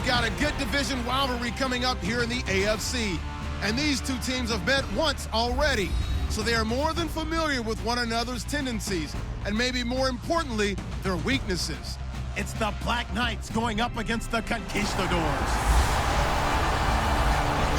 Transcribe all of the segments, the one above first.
We've got a good division rivalry coming up here in the AFC. And these two teams have met once already. So they are more than familiar with one another's tendencies, and maybe more importantly, their weaknesses. It's the Black Knights going up against the Conquistadors.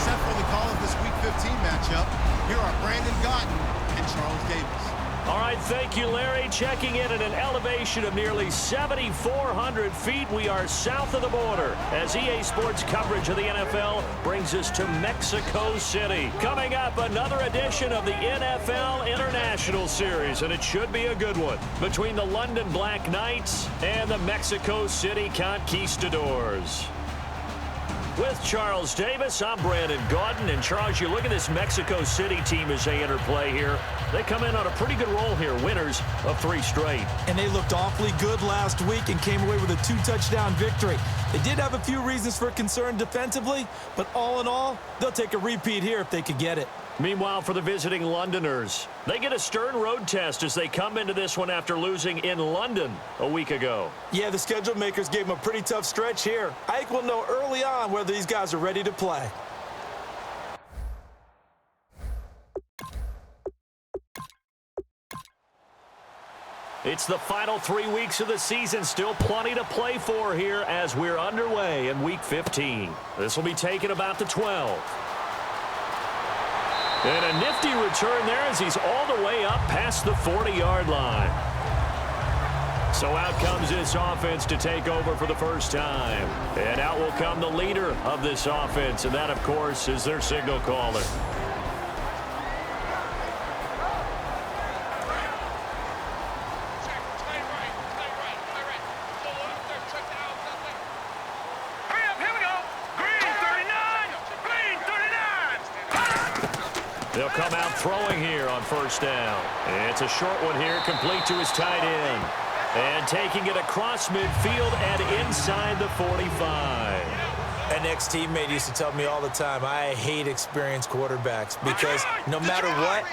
Set for the call of this Week 15 matchup, here are Brandon Gaudin and Charles Davis. All right, thank you, Larry. Checking in at an elevation of nearly 7,400 feet. We are south of the border as EA Sports coverage of the NFL brings us to Mexico City. Coming up, another edition of the NFL International Series, and it should be a good one, between the London Black Knights and the Mexico City Conquistadors. With Charles Davis, I'm Brandon Gaudin. And Charles, you look at this Mexico City team as they interplay here. They come in on a pretty good roll here, winners of 3 straight. And they looked awfully good last week and came away with a 2-touchdown victory. They did have a few reasons for concern defensively, but all in all, they'll take a repeat here if they could get it. Meanwhile, for the visiting Londoners, they get a stern road test as they come into this one after losing in London a week ago. Yeah, the schedule makers gave them a pretty tough stretch here. I think we'll know early on whether these guys are ready to play. It's the final 3 weeks of the season. Still plenty to play for here as we're underway in Week 15. This will be taken about the 12. And a nifty return there as he's all the way up past the 40-yard line. So out comes this offense to take over for the first time. And out will come the leader of this offense, and that, of course, is their signal caller. They'll come out throwing here on first down. It's a short one here, complete to his tight end. And taking it across midfield and inside the 45. An ex-teammate used to tell me all the time, I hate experienced quarterbacks because no matter what,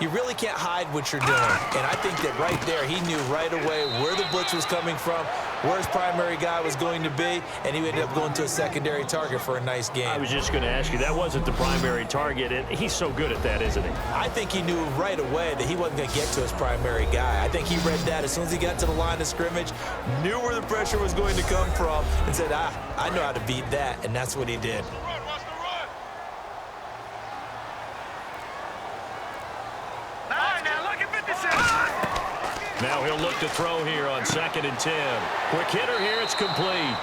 you really can't hide what you're doing. And I think that right there, he knew right away where the blitz was coming from, where his primary guy was going to be, and he ended up going to a secondary target for a nice game. I was just going to ask you, that wasn't the primary target, and he's so good at that, isn't he? I think he knew right away that he wasn't going to get to his primary guy. I think he read that as soon as he got to the line of scrimmage, knew where the pressure was going to come from, and said, I know how to beat that, and that's what he did. Now he'll look to throw here on 2nd and 10. Quick hitter here, it's complete.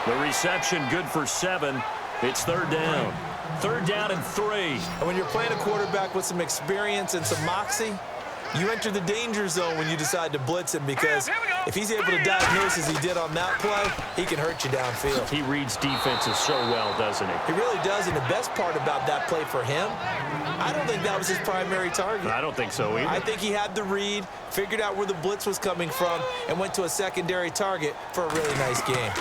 The reception good for 7. It's 3rd down. 3rd down and 3. And when you're playing a quarterback with some experience and some moxie, you enter the danger zone when you decide to blitz him because if he's able to diagnose as he did on that play, he can hurt you downfield. He reads defenses so well, doesn't he? He really does, and the best part about that play for him, I don't think that was his primary target. I don't think so either. I think he had the read, figured out where the blitz was coming from, and went to a secondary target for a really nice game.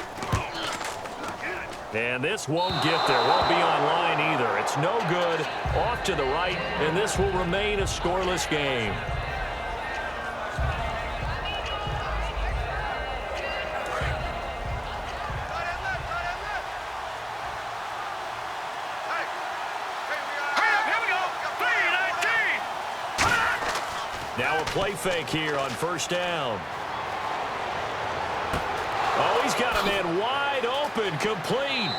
And this won't get there. Won't be on line either. It's no good. Off to the right, and this will remain a scoreless game. Now a play fake here on first down. Oh, he's got a man wide open, complete.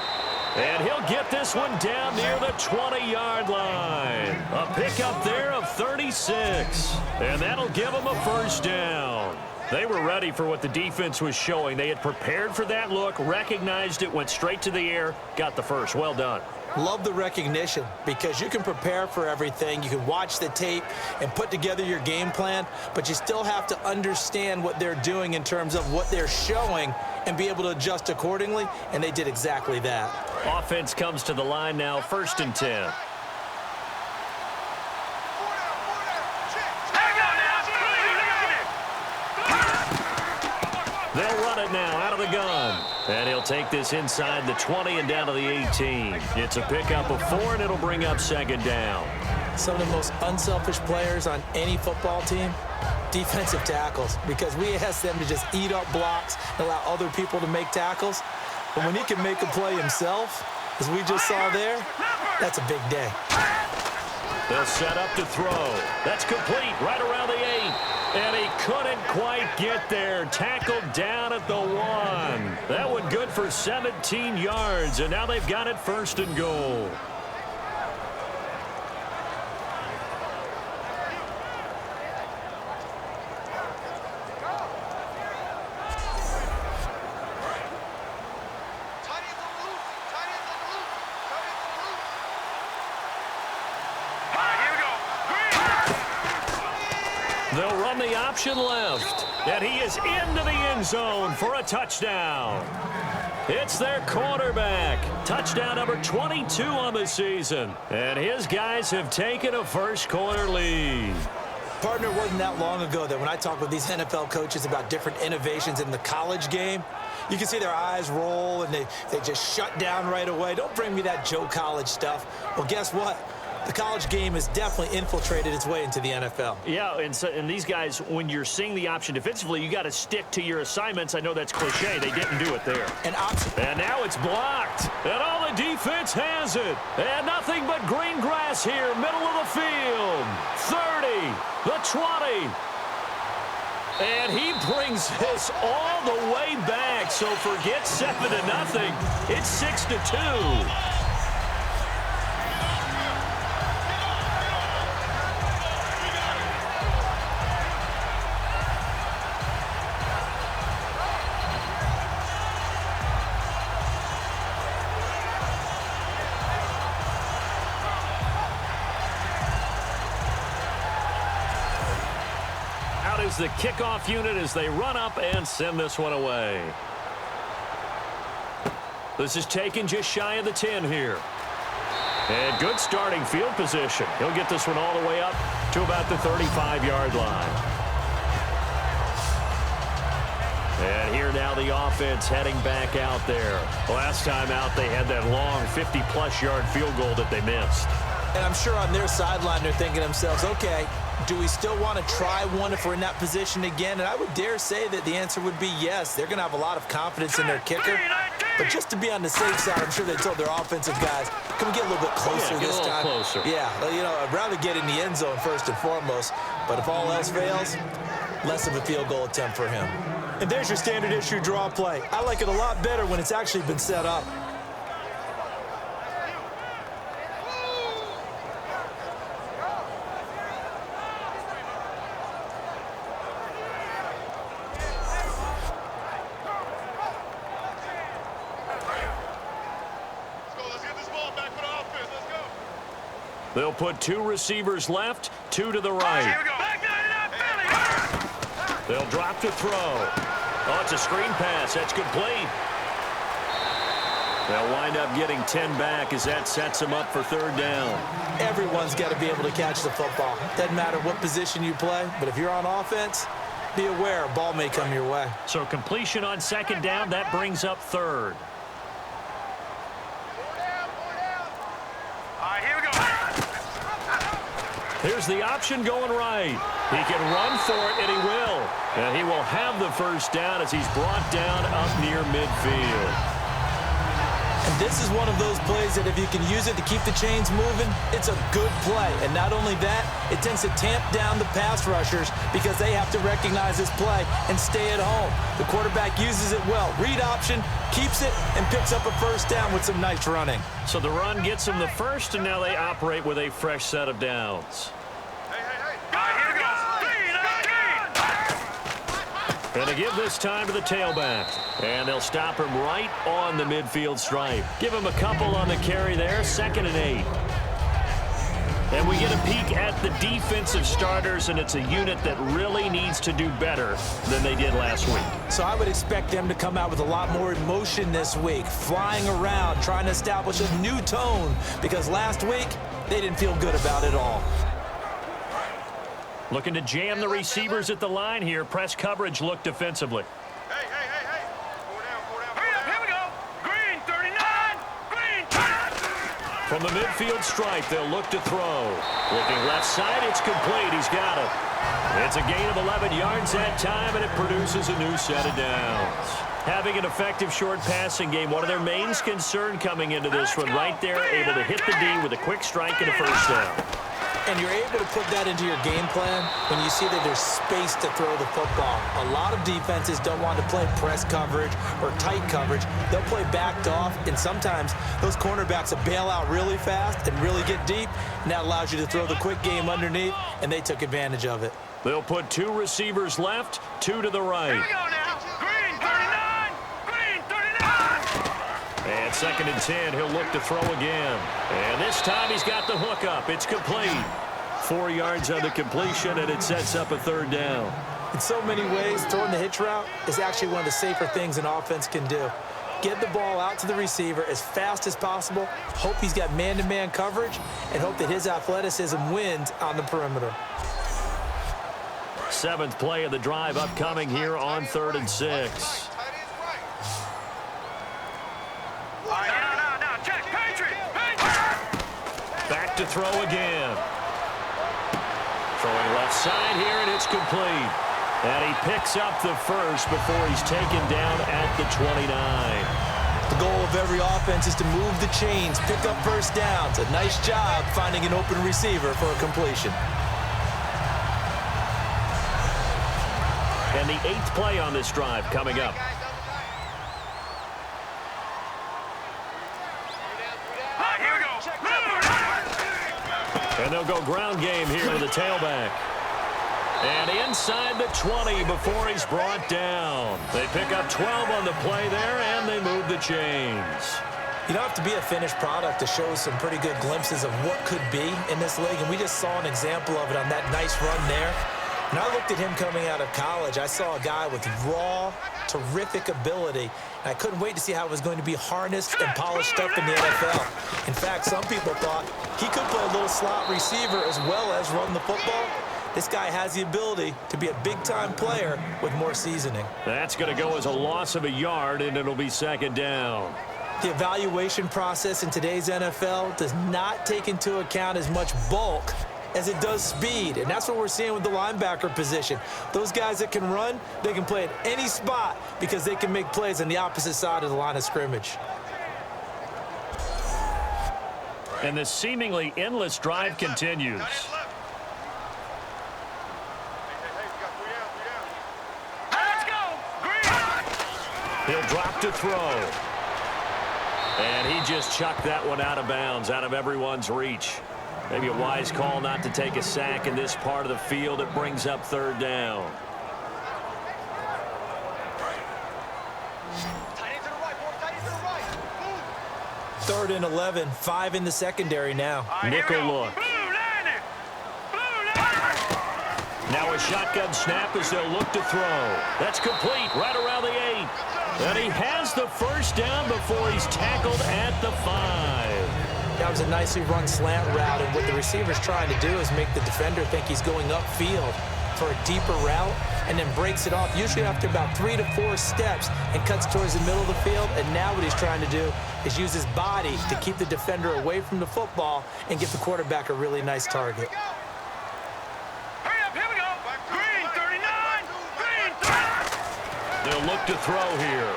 And he'll get this one down near the 20-yard line. A pickup there of 36. And that'll give him a first down. They were ready for what the defense was showing. They had prepared for that look, recognized it, went straight to the air, got the first. Well done. Love the recognition because you can prepare for everything. You can watch the tape and put together your game plan, but you still have to understand what they're doing in terms of what they're showing and be able to adjust accordingly, and they did exactly that. Offense comes to the line now, 1st and 10. They'll run it now out of the gun. And he'll take this inside the 20 and down to the 18. It's a pickup of 4, and it'll bring up 2nd down. Some of the most unselfish players on any football team, defensive tackles, because we ask them to just eat up blocks and allow other people to make tackles. But when he can make a play himself, as we just saw there, that's a big day. They'll set up to throw. That's complete right around the 8. And he couldn't quite get there. Tackled down at the 1. That one good for 17 yards. And now they've got it 1st and goal. They'll run the option left, and he is into the end zone for a touchdown. It's their quarterback. Touchdown number 22 on the season. And his guys have taken a first-quarter lead. Partner, it wasn't that long ago that when I talk with these NFL coaches about different innovations in the college game, you can see their eyes roll and they just shut down right away. Don't bring me that Joe College stuff. Well, guess what? The college game has definitely infiltrated its way into the NFL. Yeah, and these guys, when you're seeing the option defensively, you got to stick to your assignments. I know that's cliche. They didn't do it there. And now it's blocked. And all the defense has it. And nothing but green grass here, middle of the field. 30, the 20. And he brings this all the way back. So forget 7-0. It's 6-2. Is the kickoff unit as they run up and send this one away. This is taken just shy of the 10 here. And good starting field position. He'll get this one all the way up to about the 35-yard line. And here now the offense heading back out there. Last time out they had that long 50-plus yard field goal that they missed. And I'm sure on their sideline they're thinking to themselves, okay, do we still want to try one if we're in that position again? And I would dare say that the answer would be yes. They're going to have a lot of confidence in their kicker. But just to be on the safe side, I'm sure they told their offensive guys, can we get a little bit closer this time? Closer. Yeah, you know, I'd rather get in the end zone first and foremost. But if all else fails, less of a field goal attempt for him. And there's your standard issue draw play. I like it a lot better when it's actually been set up. They'll put 2 receivers left, 2 to the right. Here we go. They'll drop to throw. Oh, it's a screen pass. That's complete. They'll wind up getting 10 back as that sets them up for 3rd down. Everyone's got to be able to catch the football. Doesn't matter what position you play, but if you're on offense, be aware a ball may come your way. So completion on 2nd down, that brings up 3rd. Here's the option going right. He can run for it, and he will. And he will have the 1st down as he's brought down up near midfield. And this is one of those plays that if you can use it to keep the chains moving, it's a good play. And not only that, it tends to tamp down the pass rushers because they have to recognize this play and stay at home. The quarterback uses it well. Read option, keeps it, and picks up a 1st down with some nice running. So the run gets them the 1st, and now they operate with a fresh set of downs. And to give this time to the tailback. And they'll stop him right on the midfield stripe. Give him a couple on the carry there, 2nd and 8. And we get a peek at the defensive starters, and it's a unit that really needs to do better than they did last week. So I would expect them to come out with a lot more emotion this week, flying around, trying to establish a new tone, because last week they didn't feel good about it all. Looking to jam the receivers at the line here. Press coverage look defensively. Hey. 4 down. Here we go. Green, 39. Green. From the midfield stripe, they'll look to throw. Looking left side, it's complete. He's got it. It's a gain of 11 yards that time, and it produces a new set of downs. Having an effective short passing game, one of their main concern coming into this one, right there, able to hit the D with a quick strike and a first down. And you're able to put that into your game plan when you see that there's space to throw the football. A lot of defenses don't want to play press coverage or tight coverage. They'll play backed off, and sometimes those cornerbacks will bail out really fast and really get deep, and that allows you to throw the quick game underneath, and they took advantage of it. They'll put 2 receivers left, 2 to the right. Here we go now. Green 39. Green 39. And 2nd and 10, he'll look to throw again. And this time he's got the hook up. It's complete. 4 yards on the completion, and it sets up a 3rd down. In so many ways, throwing the hitch route is actually one of the safer things an offense can do. Get the ball out to the receiver as fast as possible, hope he's got man-to-man coverage, and hope that his athleticism wins on the perimeter. 7th play of the drive upcoming here on 3rd and 6. Now, check. Patriot. Back to throw again. Throwing left side here, and it's complete. And he picks up the first before he's taken down at the 29. The goal of every offense is to move the chains, pick up first downs. A nice job finding an open receiver for a completion. And the 8th play on this drive coming up. Here we go. And they'll go ground game here with the tailback. And inside the 20 before he's brought down. They pick up 12 on the play there, and they move the chains. You don't have to be a finished product to show some pretty good glimpses of what could be in this league, and we just saw an example of it on that nice run there. When I looked at him coming out of college, I saw a guy with raw, terrific ability. And I couldn't wait to see how it was going to be harnessed and polished up in the NFL. In fact, some people thought he could play a little slot receiver as well as run the football. This guy has the ability to be a big-time player with more seasoning. That's going to go as a loss of a yard, and it'll be 2nd down. The evaluation process in today's NFL does not take into account as much bulk as it does speed, and that's what we're seeing with the linebacker position. Those guys that can run, they can play at any spot because they can make plays on the opposite side of the line of scrimmage. And the seemingly endless drive continues. Let's go. Green. He'll drop to throw. And he just chucked that one out of bounds, out of everyone's reach. Maybe a wise call not to take a sack in this part of the field. It brings up 3rd down. Third and 11, 5 in the secondary now. Nickel look. Now a shotgun snap as they'll look to throw. That's complete right around the 8. And he has the first down before he's tackled at the 5. That was a nicely run slant route, and what the receiver's trying to do is make the defender think he's going upfield for a deeper route and then breaks it off, usually after about 3 to 4 steps, and cuts towards the middle of the field. And now what he's trying to do is use his body to keep the defender away from the football and give the quarterback a really nice target. Hurry up, here we go. Green 39. Green 39. They'll look to throw here.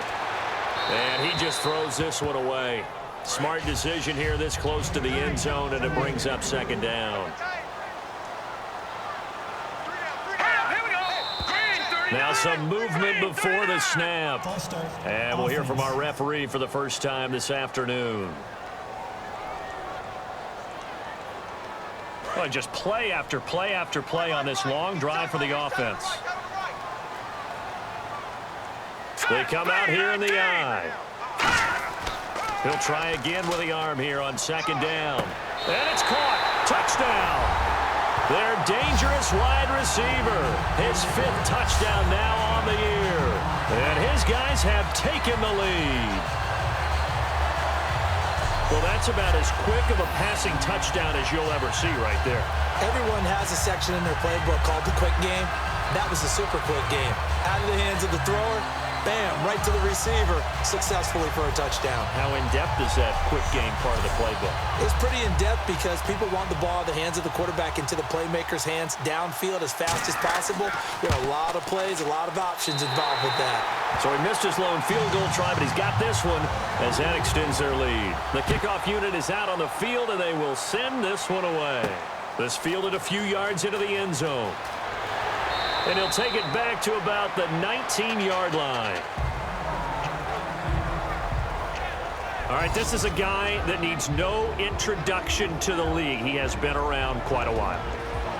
And he just throws this one away. Smart decision here this close to the end zone, and it brings up 2nd down. Now some movement before the snap. And we'll hear from our referee for the first time this afternoon. Well, just play after play after play on this long drive for the offense. They come out here in the eye. He'll try again with the arm here on 2nd down. And it's caught. Touchdown. Their dangerous wide receiver. His 5th touchdown now on the year. And his guys have taken the lead. Well, that's about as quick of a passing touchdown as you'll ever see right there. Everyone has a section in their playbook called the quick game. That was the super quick game. Out of the hands of the thrower, Bam, right to the receiver, successfully for a touchdown. How in-depth is that quick game part of the playbook? It's pretty in-depth because people want the ball in the hands of the quarterback into the playmaker's hands downfield as fast as possible. There are a lot of plays, a lot of options involved with that. So he missed his lone field goal try, but he's got this one as that extends their lead. The kickoff unit is out on the field, and they will send this one away. This fielded a few yards into the end zone. And he'll take it back to about the 19-yard line. All right, this is a guy that needs no introduction to the league. He has been around quite a while.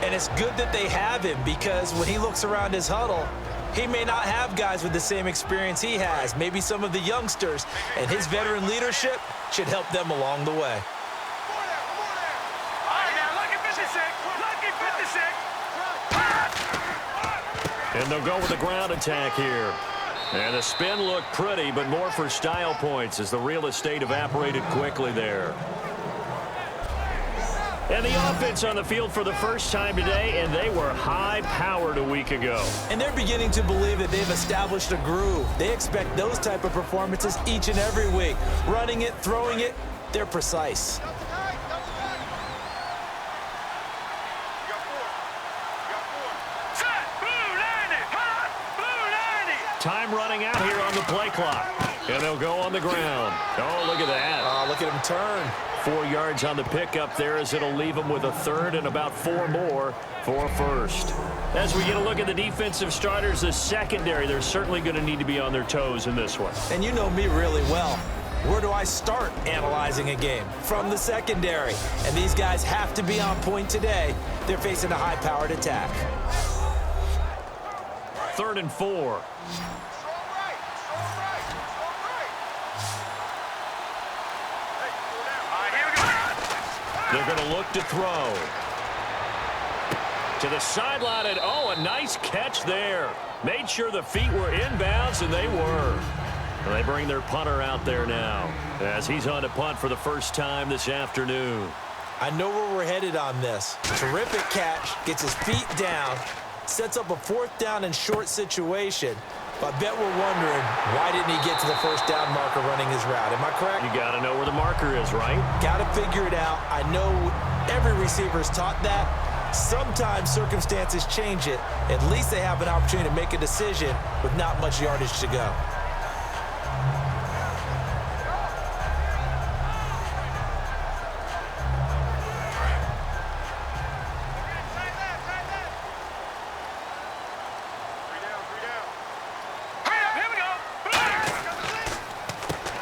And it's good that they have him because when he looks around his huddle, he may not have guys with the same experience he has, maybe some of the youngsters, and his veteran leadership should help them along the way. And they'll go with the ground attack here. And the spin looked pretty, but more for style points as the real estate evaporated quickly there. And the offense on the field for the first time today, and they were high-powered a week ago. And they're beginning to believe that they've established a groove. They expect those type of performances each and every week. Running it, throwing it, they're precise. Time running out here on the play clock. And they'll go on the ground. Oh, look at that. Oh, look at him turn. 4 yards on the pickup there as it'll leave them with a third and about 4 more for first. As we get a look at the defensive starters, the secondary, they're certainly going to need to be on their toes in this one. And you know me really well. Where do I start analyzing a game? From the secondary. And these guys have to be on point today. They're facing a high-powered attack. 3rd and 4. They're going to look to throw. To the sideline, and oh, a nice catch there. Made sure the feet were inbounds, and they were. And they bring their punter out there now as he's on to punt for the first time this afternoon. I know where we're headed on this. Terrific catch, gets his feet down, sets up a 4th down and short situation. But I bet we're wondering, why didn't he get to the first down marker running his route? Am I correct? You got to know where the marker is, right? Got to figure it out. I know every receiver is taught that. Sometimes circumstances change it. At least they have an opportunity to make a decision with not much yardage to go.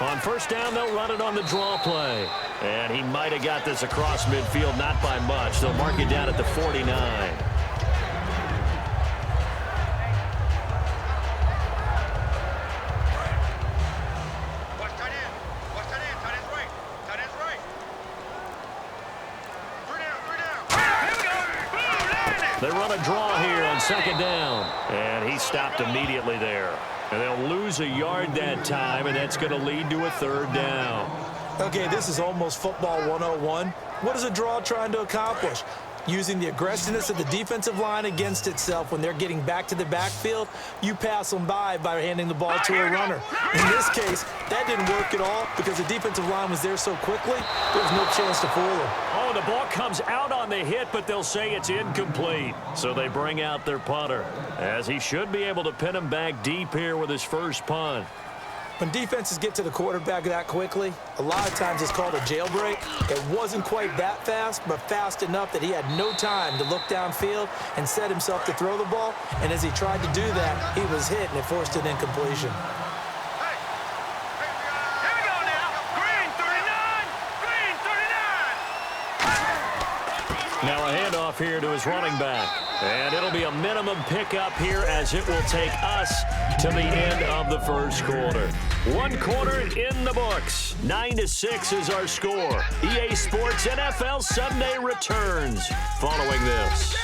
On first down, they'll run it on the draw play. And he might have got this across midfield, not by much. They'll mark it down at the 49. Watch tight end. Watch tight end. Tight end's right. Tight end's right. 3 down. 3 down. They run a draw here on 2nd down. And he stopped immediately there. And they'll lose a yard that time, and that's going to lead to a 3rd down. Okay, this is almost football 101. What is a draw trying to accomplish? Using the aggressiveness of the defensive line against itself when they're getting back to the backfield, you pass them by handing the ball to a runner. In this case, that didn't work at all because the defensive line was there so quickly, there was no chance to fool them. Oh, the ball comes out on the hit, but they'll say it's incomplete. So they bring out their punter, as he should be able to pin him back deep here with his first punt. When defenses get to the quarterback that quickly, a lot of times it's called a jailbreak. It wasn't quite that fast, but fast enough that he had no time to look downfield and set himself to throw the ball. And as he tried to do that, he was hit, and it forced an incompletion. Here we go now. Green 39. Green 39. Now a handoff here to his running back. And it'll be a minimum pickup here as it will take us to the end of the first quarter. 1 quarter in the books. 9-6 is our score. EA Sports NFL Sunday returns following this.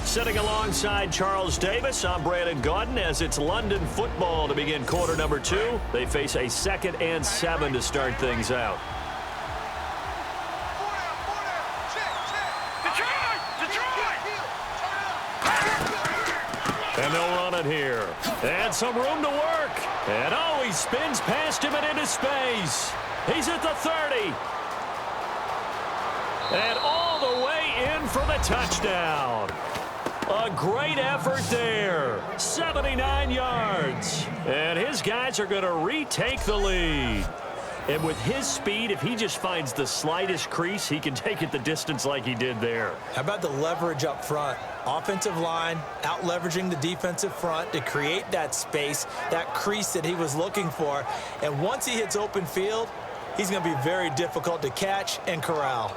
Sitting alongside Charles Davis, I'm Brandon Gaudin as it's London football to begin quarter number 2. They face a 2nd and 7 to start things out. And they'll run it movement here. And some room to work. And, oh, he spins past him and into space. He's at the 30. And all the way in for the touchdown. A great effort there. 79 yards. And his guys are going to retake the lead. And with his speed, if he just finds the slightest crease, he can take it the distance like he did there. How about the leverage up front? Offensive line out-leveraging the defensive front to create that space, that crease that he was looking for. And once he hits open field, he's going to be very difficult to catch and corral.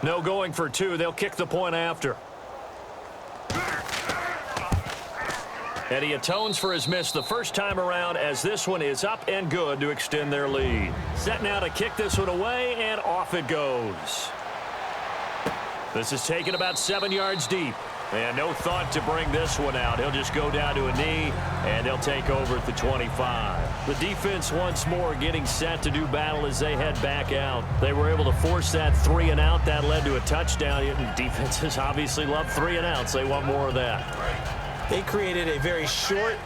No going for two. They'll kick the point after. And he atones for his miss the first time around as this one is up and good to extend their lead. Set now to kick this one away, and off it goes. This is taken about 7 yards deep. And no thought to bring this one out. He'll just go down to a knee, and they'll take over at the 25. The defense once more getting set to do battle as they head back out. They were able to force that 3 and out. That led to a touchdown. Defenses obviously love 3 and outs. They want more of that. They created a very short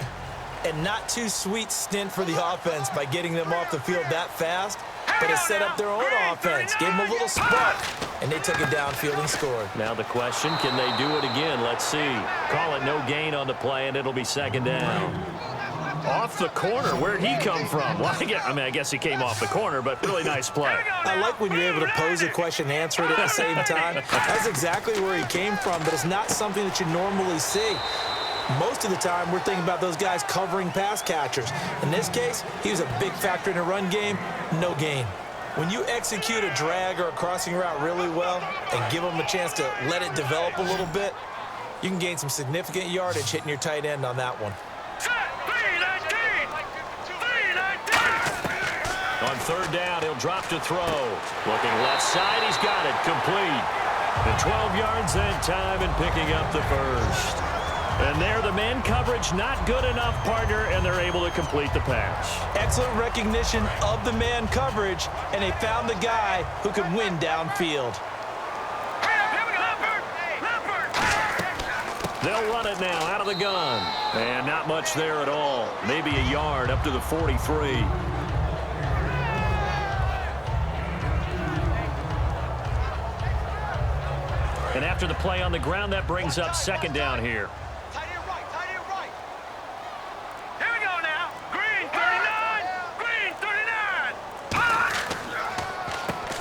and not too sweet stint for the offense by getting them off the field that fast, but it set up their own offense, gave them a little spark, and they took it downfield and scored. Now the question, can they do it again? Let's see. Call it no gain on the play, and it'll be second down. Off the corner. Where'd he come from? Well, I guess he came off the corner, but really nice play. I like when you're able to pose a question and answer it at the same time. That's exactly where he came from, but it's not something that you normally see. Most of the time, we're thinking about those guys covering pass catchers. In this case, he was a big factor in the run game, no gain. When you execute a drag or a crossing route really well and give them a chance to let it develop a little bit, you can gain some significant yardage hitting your tight end on that one. On third down, he'll drop to throw. Looking left side, he's got it, complete. And 12 yards that time and picking up the first. And there, the man coverage not good enough, partner, and they're able to complete the pass. Excellent recognition of the man coverage, and they found the guy who could win downfield. They'll run it now out of the gun. And not much there at all. Maybe a yard up to the 43. And after the play on the ground, that brings up second down here.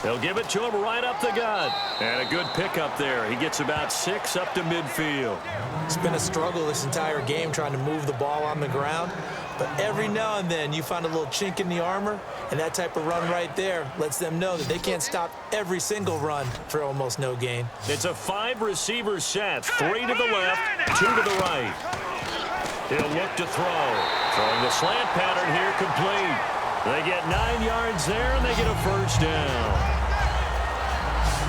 They'll give it to him right up the gut. And a good pickup there. He gets about 6 up to midfield. It's been a struggle this entire game trying to move the ball on the ground. But every now and then you find a little chink in the armor, and that type of run right there lets them know that they can't stop every single run for almost no gain. It's a 5-receiver set. 3 to the left, 2 to the right. He'll look to throw. Throwing the slant pattern here complete. They get 9 yards there, and they get a first down.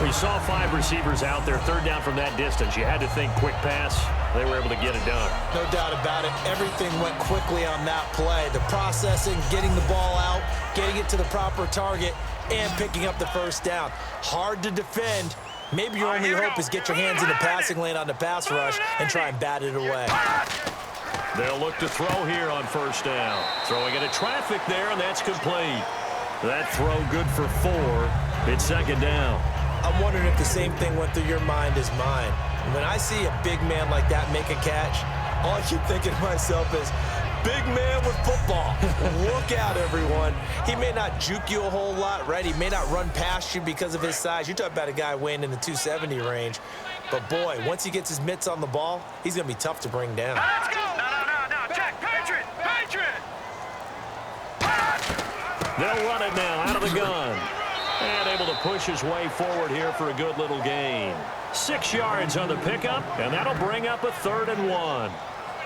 We saw 5 receivers out there, third down from that distance. You had to think quick pass. They were able to get it done. No doubt about it. Everything went quickly on that play. The processing, getting the ball out, getting it to the proper target, and picking up the first down. Hard to defend. Maybe your only hope is get your hands in the passing lane on the pass rush and try and bat it away. They'll look to throw here on first down. Throwing into traffic there, and that's complete. That throw good for 4. It's second down. I'm wondering if the same thing went through your mind as mine. When I see a big man like that make a catch, all I keep thinking to myself is, big man with football. Look out, everyone. He may not juke you a whole lot, right? He may not run past you because of his size. You're talking about a guy weighing in the 270 range. But, boy, once he gets his mitts on the ball, he's going to be tough to bring down. Let's go. No. Check. Patriot. They'll run it now out of the gun. And able to push his way forward here for a good little gain. 6 yards on the pickup, and that'll bring up a 3rd and 1.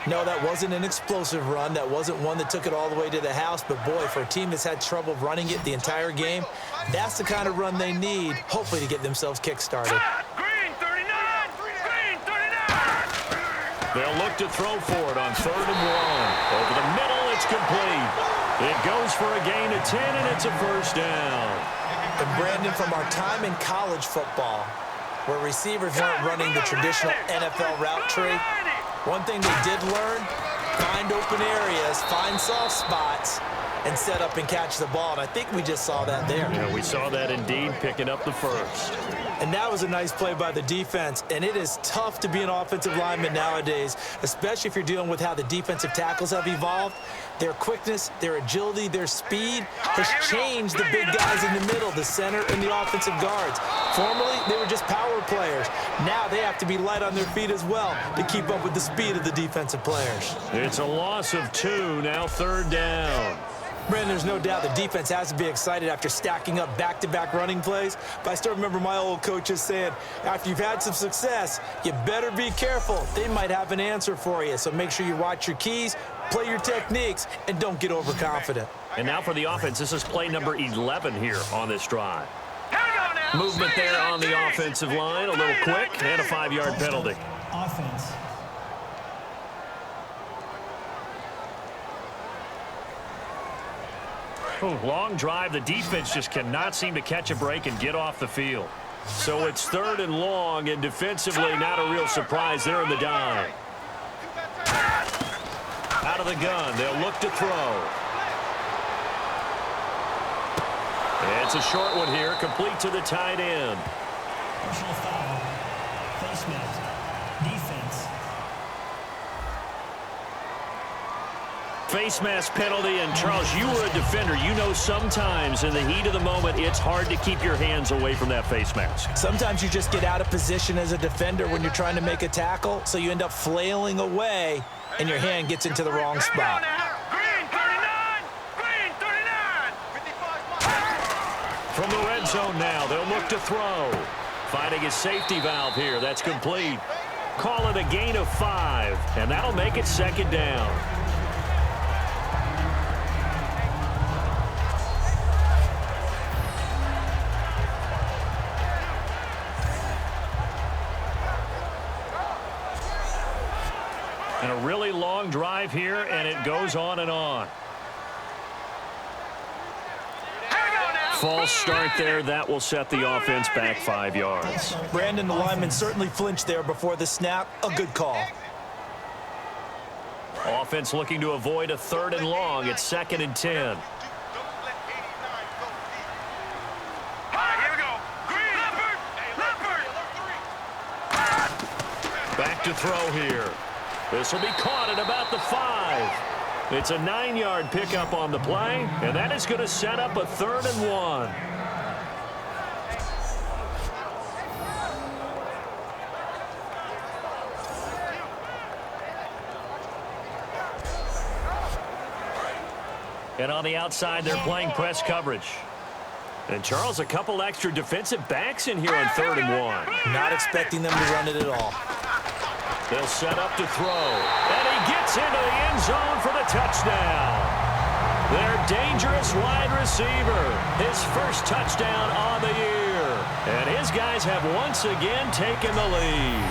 No, that wasn't an explosive run. That wasn't one that took it all the way to the house. But, boy, for a team that's had trouble running it the entire game, that's the kind of run they need, hopefully, to get themselves kick-started. Green 39. They'll look to throw for it on 3rd and 1. Over the middle, it's complete. It goes for a gain of 10, and it's a first down. And Brandon, from our time in college football, where receivers weren't running the traditional NFL route tree, one thing they did learn, find open areas, find soft spots, and set up and catch the ball. And I think we just saw that there. Yeah, we saw that indeed, picking up the first. And that was a nice play by the defense. And it is tough to be an offensive lineman nowadays, especially if you're dealing with how the defensive tackles have evolved. Their quickness, their agility, their speed has changed the big guys in the middle, the center, and the offensive guards. Formerly, they were just power players. Now they have to be light on their feet as well to keep up with the speed of the defensive players. It's a loss of 2, now third down. Brandon, there's no doubt the defense has to be excited after stacking up back-to-back running plays. But I still remember my old coaches saying, after you've had some success, you better be careful. They might have an answer for you. So make sure you watch your keys, play your techniques, and don't get overconfident. And now for the offense, this is play number 11 here on this drive. Movement there on the offensive line, a little quick, and a 5-yard penalty. Offense. Ooh, long drive. The defense just cannot seem to catch a break and get off the field. So it's third and long, and defensively not a real surprise. They're in the dime. Out of the gun. They'll look to throw. It's a short one here, complete to the tight end. Personal foul. Face mask. Defense. Face mask penalty, and Charles, you were a defender. You know sometimes in the heat of the moment, it's hard to keep your hands away from that face mask. Sometimes you just get out of position as a defender when you're trying to make a tackle, so you end up flailing away, and your hand gets into the wrong spot. Green 39! Green 39! From the red zone now, they'll look to throw. Finding his safety valve here. That's complete. Call it a gain of 5, and that'll make it second down. And a really long drive here, and it goes on and on. False start there. That will set the offense back 5 yards. Brandon, the lineman certainly flinched there before the snap. A good call. Offense looking to avoid a third and long. It's 2nd and 10. Back to throw here. This will be caught at about the 5. It's a 9-yard pickup on the play, and that is going to set up a 3rd and 1. And on the outside, they're playing press coverage. And Charles, a couple extra defensive backs in here on 3rd and 1. Not expecting them to run it at all. They'll set up to throw. And he gets into the end zone for the touchdown. Their dangerous wide receiver. His first touchdown on the year. And his guys have once again taken the lead.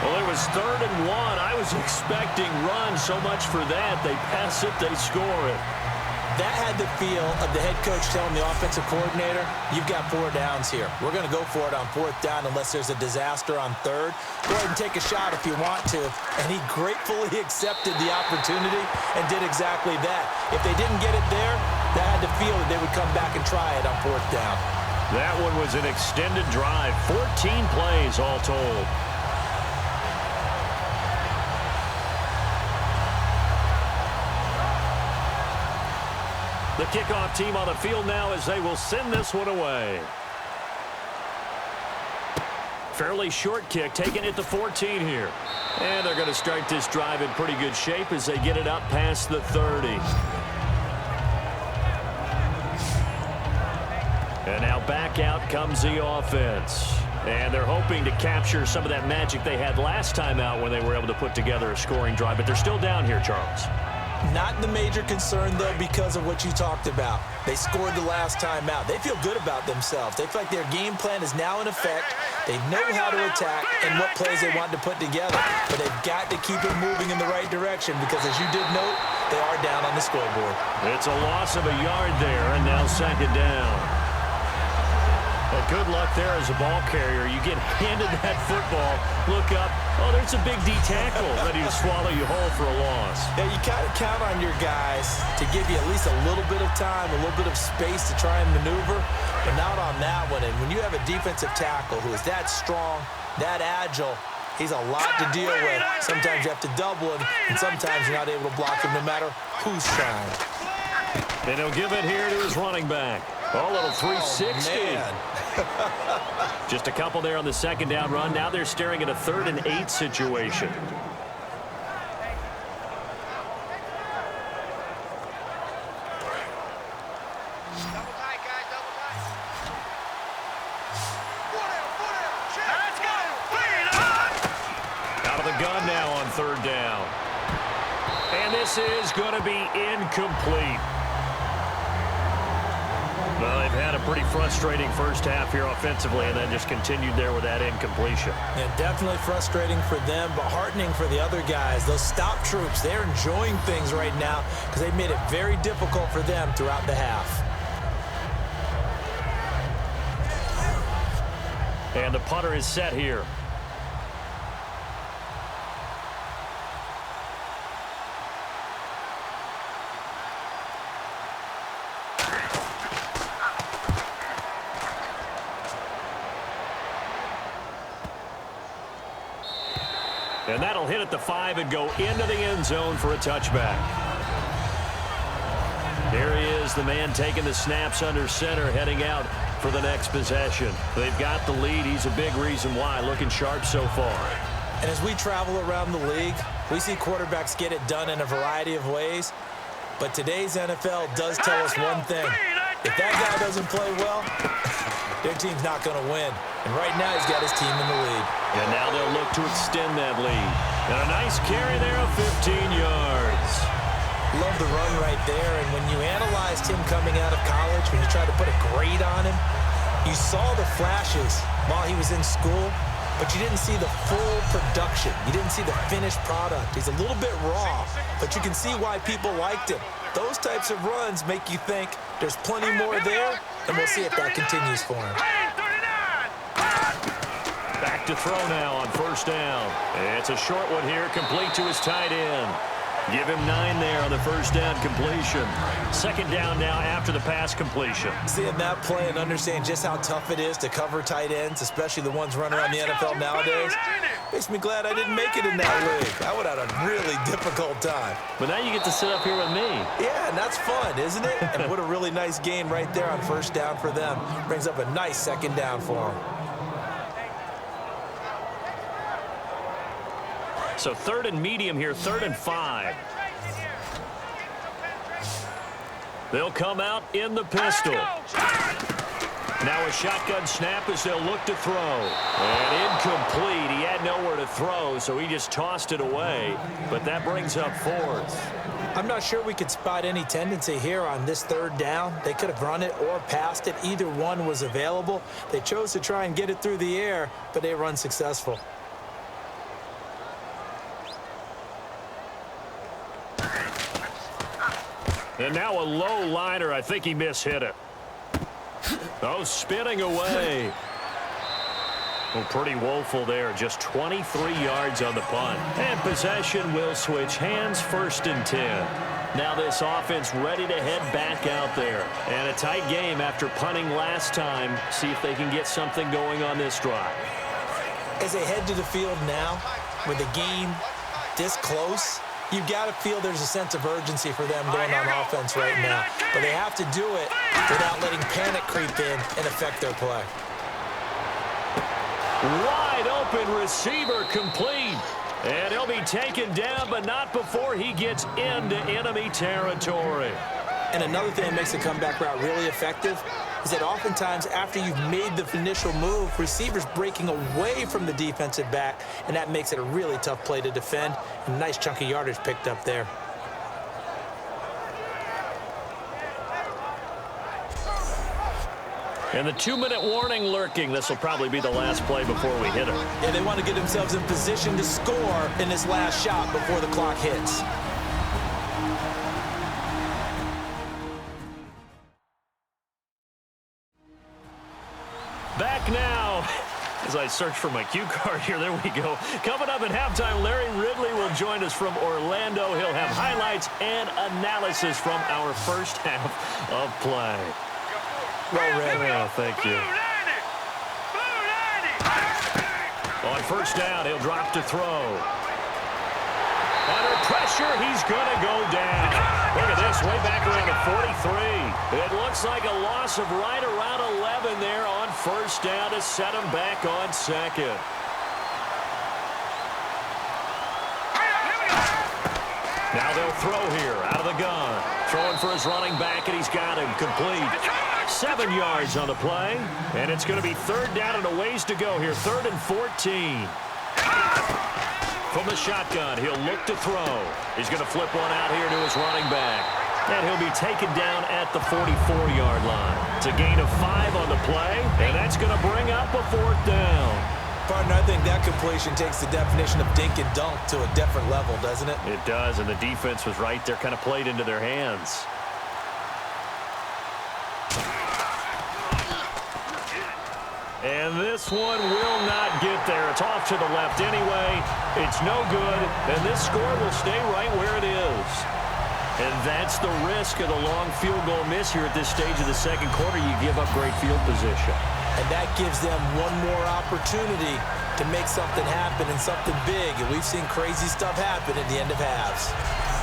Well, it was 3rd and 1. I was expecting run so much for that. They pass it, they score it. That had the feel of the head coach telling the offensive coordinator, you've got 4 downs here. We're going to go for it on 4th down unless there's a disaster on 3rd. Go ahead and take a shot if you want to. And he gratefully accepted the opportunity and did exactly that. If they didn't get it there, that had the feel that they would come back and try it on 4th down. That one was an extended drive. 14 plays all told. The kickoff team on the field now as they will send this one away. Fairly short kick, taking it to 14 here. And they're going to start this drive in pretty good shape as they get it up past the 30. And now back out comes the offense. And they're hoping to capture some of that magic they had last time out when they were able to put together a scoring drive. But they're still down here, Charles. Not the major concern, though, because of what you talked about. They scored the last time out. They feel good about themselves. They feel like their game plan is now in effect. They know how to attack and what plays they want to put together. But they've got to keep it moving in the right direction because, as you did note, they are down on the scoreboard. It's a loss of a yard there, and now second down. Well, good luck there as a ball carrier. You get handed that football, look up, oh, there's a big D tackle ready to swallow you whole for a loss. Yeah, you kind of count on your guys to give you at least a little bit of time, a little bit of space to try and maneuver, but not on that one. And when you have a defensive tackle who is that strong, that agile, he's a lot to deal with. Sometimes you have to double him, and sometimes you're not able to block him no matter who's trying. And he'll give it here to his running back. Oh, a little 360. Oh, just a couple there on the second down run. Now they're staring at a 3rd and 8 situation. Out of the gun now on 3rd down. And this is going to be incomplete. Well, they've had a pretty frustrating first half here offensively, and then just continued there with that incompletion. Yeah, definitely frustrating for them, but heartening for the other guys. Those stop troops, they're enjoying things right now because they've made it very difficult for them throughout the half. And the punter is set here. And that'll hit at the 5 and go into the end zone for a touchback. Here he is, the man taking the snaps under center, heading out for the next possession. They've got the lead. He's a big reason why. Looking sharp so far. And as we travel around the league, we see quarterbacks get it done in a variety of ways. But today's NFL does tell us one thing. If that guy doesn't play well, their team's not going to win. And right now he's got his team in the lead. And now they'll look to extend that lead. And a nice carry there of 15 yards. Love the run right there. And when you analyzed him coming out of college, when you tried to put a grade on him, you saw the flashes while he was in school, but you didn't see the full production. You didn't see the finished product. He's a little bit raw, but you can see why people liked him. Those types of runs make you think there's plenty more there, and we'll see if that continues for him. Back to throw now on 1st down. It's a short one here, complete to his tight end. Give him 9 there on the 1st down completion. 2nd down now after the pass completion. Seeing that play and understanding just how tough it is to cover tight ends, especially the ones running around the NFL nowadays, makes me glad I didn't make it in that league. I would have had a really difficult time. But now you get to sit up here with me. Yeah, and that's fun, isn't it? And what a really nice gain right there on 1st down for them. Brings up a nice 2nd down for them. So 3rd and medium here, 3rd and 5. They'll come out in the pistol. Now a shotgun snap as they'll look to throw. And incomplete. He had nowhere to throw, so he just tossed it away. But that brings up 4th. I'm not sure we could spot any tendency here on this 3rd down. They could have run it or passed it. Either one was available. They chose to try and get it through the air, but they were unsuccessful. And now a low liner. I think he mishit it. Oh, spinning away. Well, pretty woeful there. Just 23 yards on the punt. And possession will switch hands, 1st and 10. Now this offense ready to head back out there. And a tight game after punting last time. See if they can get something going on this drive. As they head to the field now, with the game this close, you've got to feel there's a sense of urgency for them going on offense right now. But they have to do it without letting panic creep in and affect their play. Wide open receiver complete. And he'll be taken down, but not before he gets into enemy territory. And another thing that makes the comeback route really effective is that oftentimes after you've made the initial move, receivers breaking away from the defensive back, and that makes it a really tough play to defend. A nice chunk of yardage picked up there. And the 2-minute warning lurking. This will probably be the last play before we hit him. Yeah, they want to get themselves in position to score in this last shot before the clock hits. Back now. As I search for my cue card here, there we go. Coming up at halftime, Larry Ridley will join us from Orlando. He'll have highlights and analysis from our first half of play. Well read. Oh, thank you. On first down, he'll drop to throw. Under pressure, he's going to go down. Look at this, way back around the 43. It looks like a loss of right around 11 there on first down to set him back on second. Now they'll throw here out of the gun. Throwing for his running back, and he's got him complete. 7 yards on the play, and it's going to be third down and a ways to go here. 3rd and 14. From the shotgun, he'll look to throw. He's going to flip one out here to his running back. And he'll be taken down at the 44-yard line. It's a gain of 5 on the play, and that's going to bring up a 4th down. Partner, I think that completion takes the definition of dink and dunk to a different level, doesn't it? It does, and the defense was right there, kind of played into their hands. And this one will not get there. It's off to the left anyway. It's no good, and this score will stay right where it is. And that's the risk of the long field goal miss here at this stage of the second quarter. You give up great field position. And that gives them one more opportunity to make something happen and something big. And we've seen crazy stuff happen at the end of halves.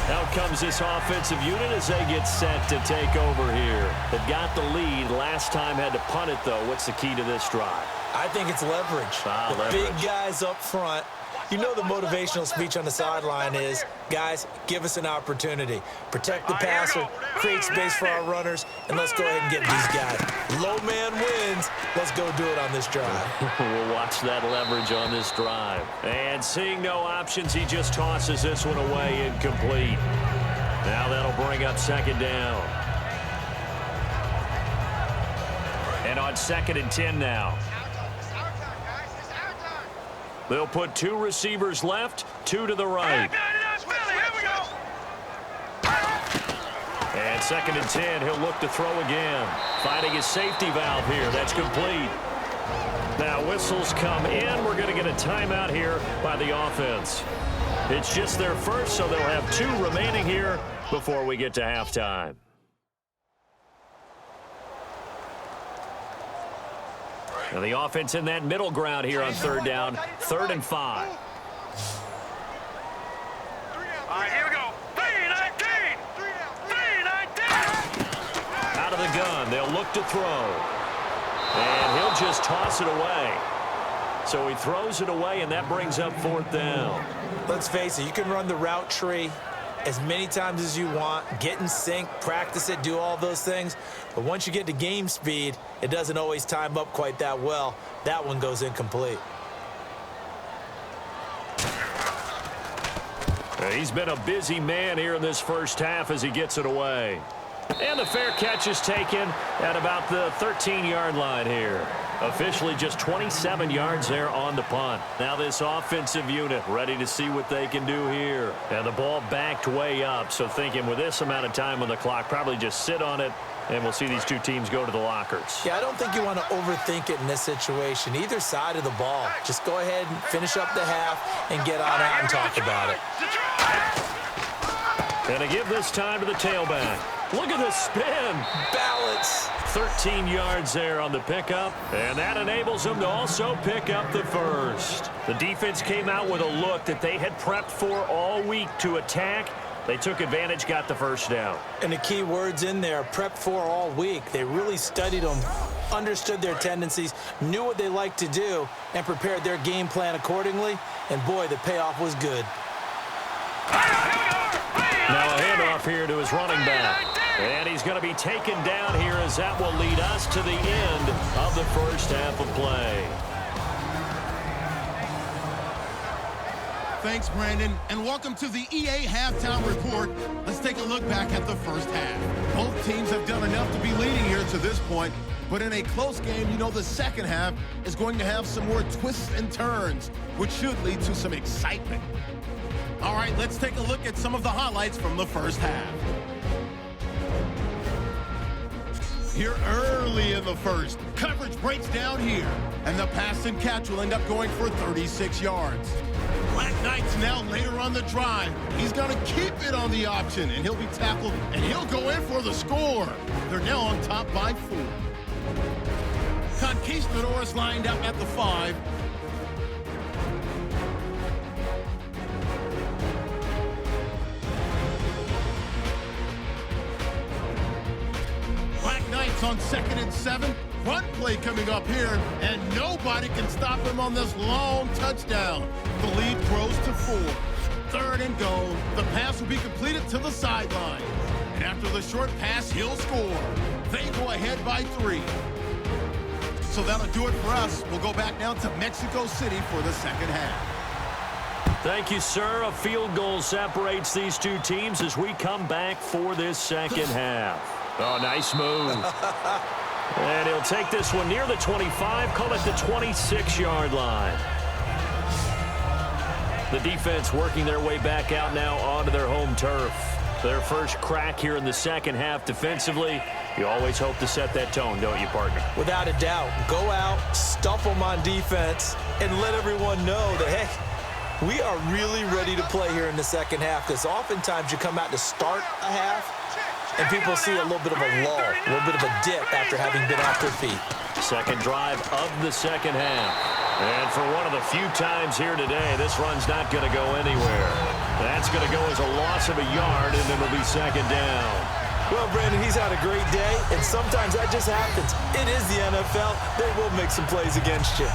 Out comes this offensive unit as they get set to take over here. They've got the lead. Last time had to punt it, though. What's the key to this drive? I think it's leverage. Leverage. Big guys up front. You know the motivational speech on the sideline is, guys, give us an opportunity. Protect the passer, create space for our runners, and let's go ahead and get these guys. Low man wins. Let's go do it on this drive. We'll watch that leverage on this drive. And seeing no options, he just tosses this one away incomplete. Now that'll bring up second down. And on 2nd and 10 now. They'll put 2 receivers left, 2 to the right. And 2nd and 10, he'll look to throw again. Finding his safety valve here. That's complete. Now whistles come in. We're going to get a timeout here by the offense. It's just their first, so they'll have 2 remaining here before we get to halftime. And the offense in that middle ground here on 3rd down, 3rd and 5. All right, here we go. 3-19. 3-19. Out of the gun, they'll look to throw. And he'll just toss it away. So he throws it away, and that brings up 4th down. Let's face it, you can run the route tree as many times as you want, get in sync, practice it, do all those things. But once you get to game speed, it doesn't always time up quite that well. That one goes incomplete. He's been a busy man here in this first half as he gets it away. And the fair catch is taken at about the 13-yard line here. Officially just 27 yards there on the punt. Now this offensive unit ready to see what they can do here. And the ball backed way up, so thinking with this amount of time on the clock, probably just sit on it, and we'll see these 2 teams go to the lockers. Yeah, I don't think you want to overthink it in this situation. Either side of the ball. Just go ahead and finish up the half and get on out and talk about it. And to give this time to the tailback. Look at the spin. Balance. 13 yards there on the pickup, and that enables them to also pick up the first. The defense came out with a look that they had prepped for all week to attack. They took advantage, got the first down. And the key words in there, prepped for all week. They really studied them, understood their tendencies, knew what they liked to do, and prepared their game plan accordingly. And boy, the payoff was good. Now a handoff here to his running back. And he's going to be taken down here as that will lead us to the end of the first half of play. Thanks, Brandon, and welcome to the EA Halftime Report. Let's take a look back at the first half. Both teams have done enough to be leading here to this point, But in a close game, you know the second half is going to have some more twists and turns, which should lead to some excitement. All right, let's take a look at some of the highlights from the first half. Here early in the first, coverage breaks down here, and the pass and catch will end up going for 36 yards. Black Knights now later on the drive. He's going to keep it on the option, and he'll be tackled, and he'll go in for the score. They're now on top by 4. Conquistadors lined up at the 5. Black Knights on 2nd and 7. Run play coming up here, and nobody can stop him on this long touchdown. The lead grows to 4. 3rd and goal. The pass will be completed to the sideline. And after the short pass, he'll score. They go ahead by 3. So that'll do it for us. We'll go back now to Mexico City for the second half. Thank you, sir. A field goal separates these two teams as we come back for this second half. Oh, nice move. And he'll take this one near the 25, call it the 26-yard line. The defense working their way back out now onto their home turf. Their first crack here in the second half defensively. You always hope to set that tone, don't you, partner? Without a doubt. Go out, stuff them on defense, and let everyone know that, hey, we are really ready to play here in the second half, because oftentimes you come out to start a half, and people see a little bit of a lull, a little bit of a dip after having been off their feet. Second drive of the second half. And for one of the few times here today, this run's not going to go anywhere. That's going to go as a loss of a yard, and it'll be second down. Well, Brandon, he's had a great day, and sometimes that just happens. It is the NFL. They will make some plays against you.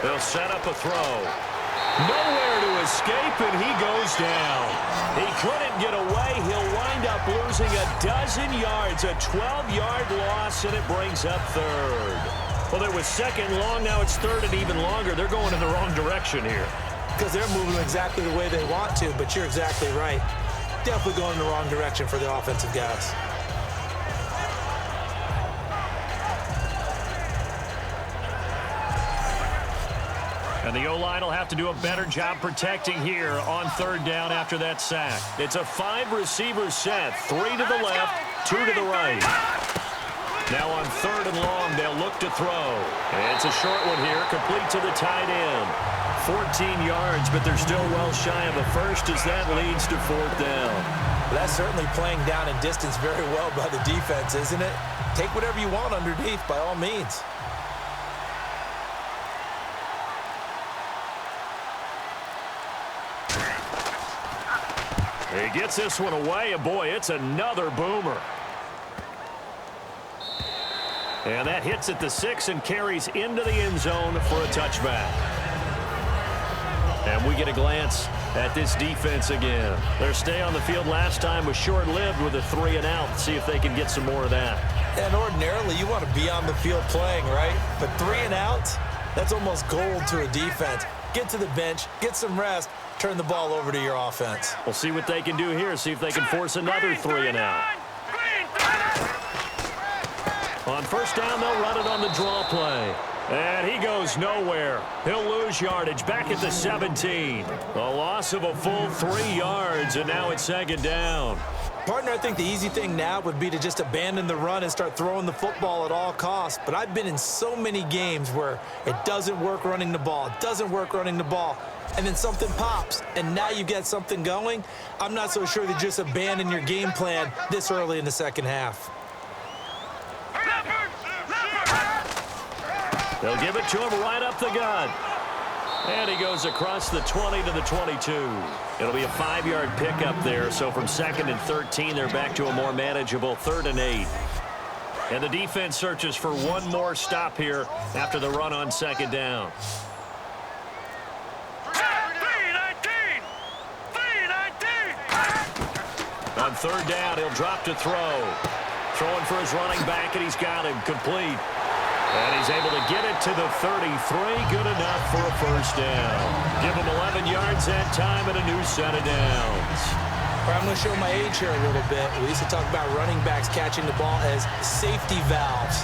They'll set up a throw. Nowhere to escape, and he goes down. He couldn't get away. He'll wind up losing a dozen yards, a 12-yard loss, and it brings up 3rd. Well, it was 2nd long. Now it's 3rd and even longer. They're going in the wrong direction here. Because they're moving exactly the way they want to, but you're exactly right. Definitely going in the wrong direction for the offensive guys. And the O-line will have to do a better job protecting here on 3rd down after that sack. It's a 5-receiver set, 3 to the left, 2 to the right. Now on 3rd and long, they'll look to throw. And it's a short one here, complete to the tight end. 14 yards, but they're still well shy of a first as that leads to 4th down. That's certainly playing down in distance very well by the defense, isn't it? Take whatever you want underneath, by all means. He gets this one away, and boy, it's another boomer. And that hits at the 6 and carries into the end zone for a touchback. And we get a glance at this defense again. Their stay on the field last time was short-lived with a 3-and-out. See if they can get some more of that. And ordinarily, you want to be on the field playing, right? But 3-and-outs, that's almost gold to a defense. Get to the bench, get some rest, turn the ball over to your offense. We'll see what they can do here, see if they can force another 3-and-out. On 1st down, they'll run it on the draw play. And he goes nowhere. He'll lose yardage back at the 17. A loss of a full 3 yards, and now it's 2nd down. Partner, I think the easy thing now would be to just abandon the run and start throwing the football at all costs. But I've been in so many games where it doesn't work running the ball. It doesn't work running the ball. And then something pops, and now you get something going. I'm not so sure that just abandon your game plan this early in the second half. They'll give it to him right up the gut. And he goes across the 20 to the 22. It'll be a 5-yard pickup there. So from 2nd and 13, they're back to a more manageable 3rd and 8. And the defense searches for one more stop here after the run on 2nd down. On 3rd down, he'll drop to throw. Throwing for his running back, and he's got him complete. And he's able to get it to the 33. Good enough for a first down. Give him 11 yards that time and a new set of downs. I'm going to show my age here a little bit. We used to talk about running backs catching the ball as safety valves.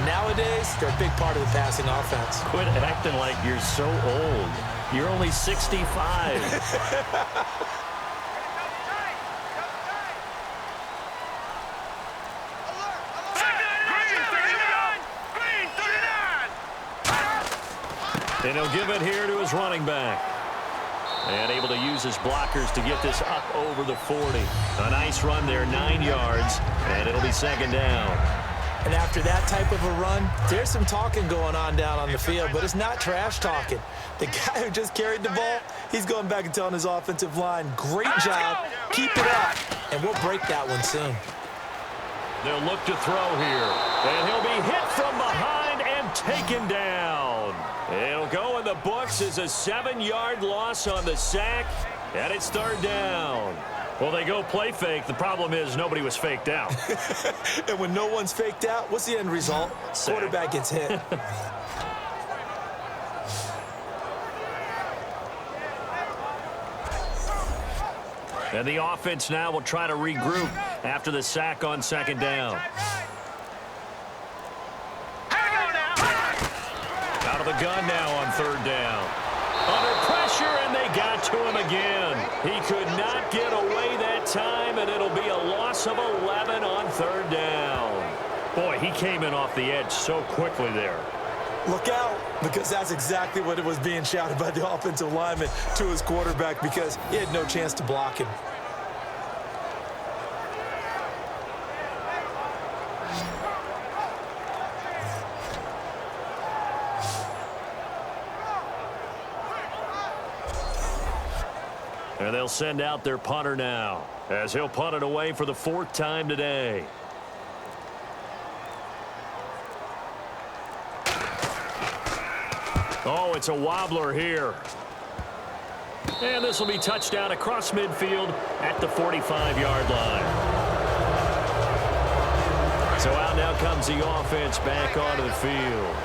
Nowadays, they're a big part of the passing offense. Quit acting like you're so old. You're only 65. And he'll give it here to his running back. And able to use his blockers to get this up over the 40. A nice run there, 9 yards, and it'll be second down. And after that type of a run, there's some talking going on down on the field, but it's not trash talking. The guy who just carried the ball, he's going back and telling his offensive line, great job, keep it up, and we'll break that one soon. They'll look to throw here, and he'll be hit from behind and taken down. It'll go in the books as a 7-yard loss on the sack, and it's third down. Well, they go play fake. The problem is nobody was faked out. And when no one's faked out, what's the end result? Sack. Quarterback gets hit. And the offense now will try to regroup after the sack on second down. Out of the gun now on third down. Under pressure, and they got to him again. He could not get away that time, and it'll be a loss of 11 on third down. Boy, he came in off the edge so quickly there. Look out, because that's exactly what it was being shouted by the offensive lineman to his quarterback, because he had no chance to block him. And they'll send out their punter now, as he'll punt it away for the 4th time today. Oh, it's a wobbler here. And this will be touchdown across midfield at the 45-yard line. So out now comes the offense back onto the field.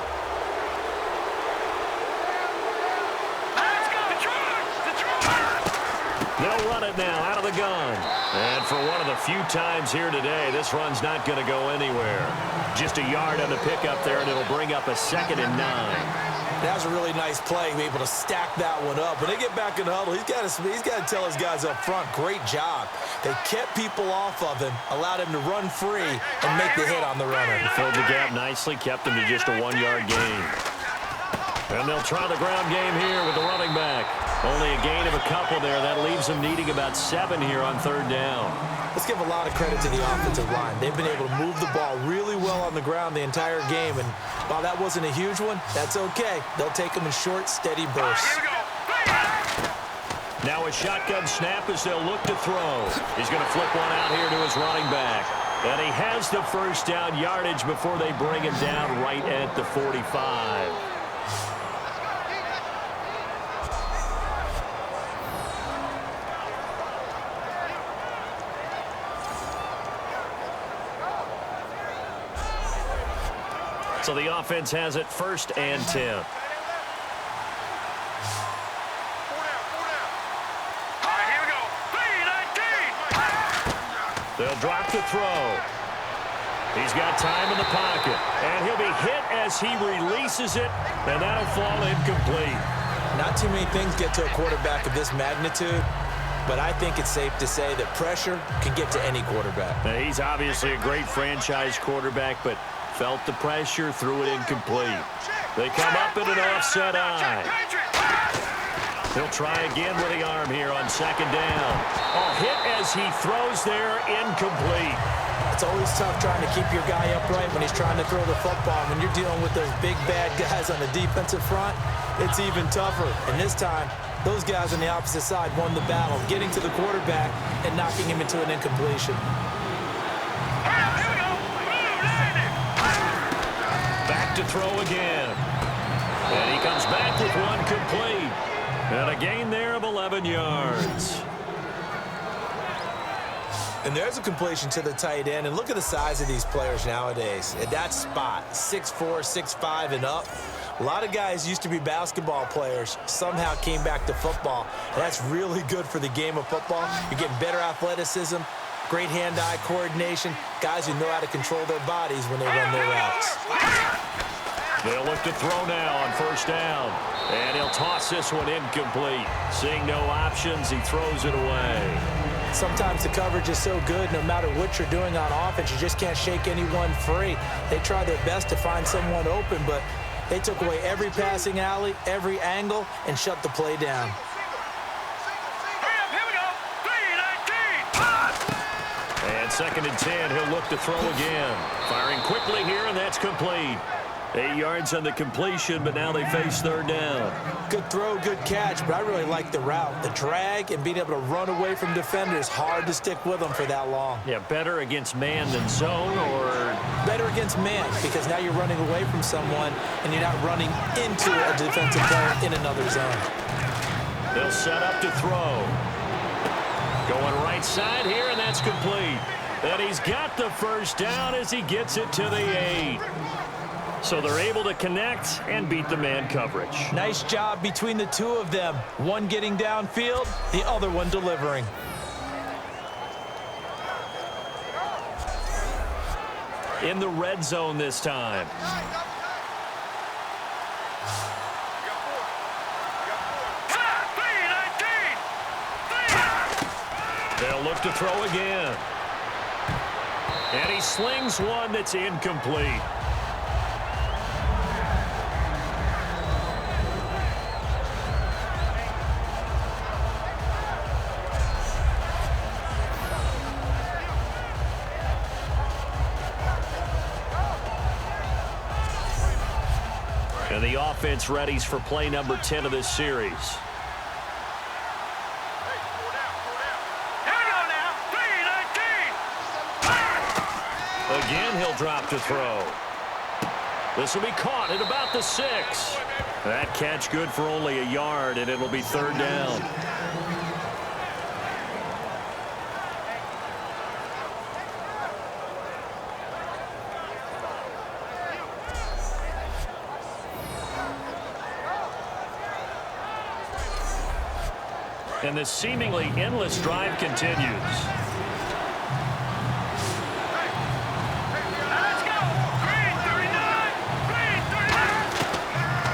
They'll run it now out of the gun. And for one of the few times here today, this run's not going to go anywhere. Just a yard on the pickup there, and it'll bring up a 2nd and 9. That was a really nice play, be able to stack that one up. When they get back in the huddle, he's got to tell his guys up front, great job. They kept people off of him, allowed him to run free, and make the hit on the runner. He filled the gap nicely, kept him to just a 1-yard gain. And they'll try the ground game here with the running back. Only a gain of a couple there. That leaves them needing about 7 here on third down. Let's give a lot of credit to the offensive line. They've been able to move the ball really well on the ground the entire game. And while that wasn't a huge one, that's okay. They'll take them in short, steady bursts. Now a shotgun snap as they'll look to throw. He's going to flip one out here to his running back. And he has the first down yardage before they bring him down right at the 45. So the offense has it 1st and 10. They'll drop the throw. He's got time in the pocket. And he'll be hit as he releases it. And that'll fall incomplete. Not too many things get to a quarterback of this magnitude. But I think it's safe to say that pressure can get to any quarterback. Now, he's obviously a great franchise quarterback, but felt the pressure, threw it incomplete. They come up in an offset eye. He'll try again with the arm here on second down. Oh, hit as he throws there, incomplete. It's always tough trying to keep your guy upright when he's trying to throw the football. When you're dealing with those big, bad guys on the defensive front, it's even tougher. And this time, those guys on the opposite side won the battle, getting to the quarterback and knocking him into an incompletion. Back to throw again. And he comes back with one complete. And a gain there of 11 yards. And there's a completion to the tight end. And look at the size of these players nowadays. At that spot, 6'4", 6'5", and up. A lot of guys used to be basketball players, somehow came back to football. And that's really good for the game of football. You're getting better athleticism, great hand-eye coordination, guys who know how to control their bodies when they run their routes. They'll look to throw now on first down. And he'll toss this one incomplete. Seeing no options, he throws it away. Sometimes the coverage is so good, no matter what you're doing on offense, you just can't shake anyone free. They try their best to find someone open, but they took away every passing alley, every angle, and shut the play down. Here we go. 3-19. And 2nd and 10, he'll look to throw again. Firing quickly here, and that's complete. 8 yards on the completion, but now they face 3rd down. Good throw, good catch, but I really like the route. The drag and being able to run away from defenders, hard to stick with them for that long. Yeah, better against man than zone, or? Better against man, because now you're running away from someone and you're not running into a defensive player in another zone. They'll set up to throw. Going right side here, and that's complete. And he's got the first down as he gets it to the 8. So they're able to connect and beat the man coverage. Nice job between the two of them. One getting downfield, the other one delivering. In the red zone this time. They'll look to throw again. And he slings one that's incomplete. And the offense readies for play number 10 of this series. Again, he'll drop to throw. This will be caught at about the 6. That catch good for only a yard, and it'll be 3rd down. And this seemingly endless drive continues.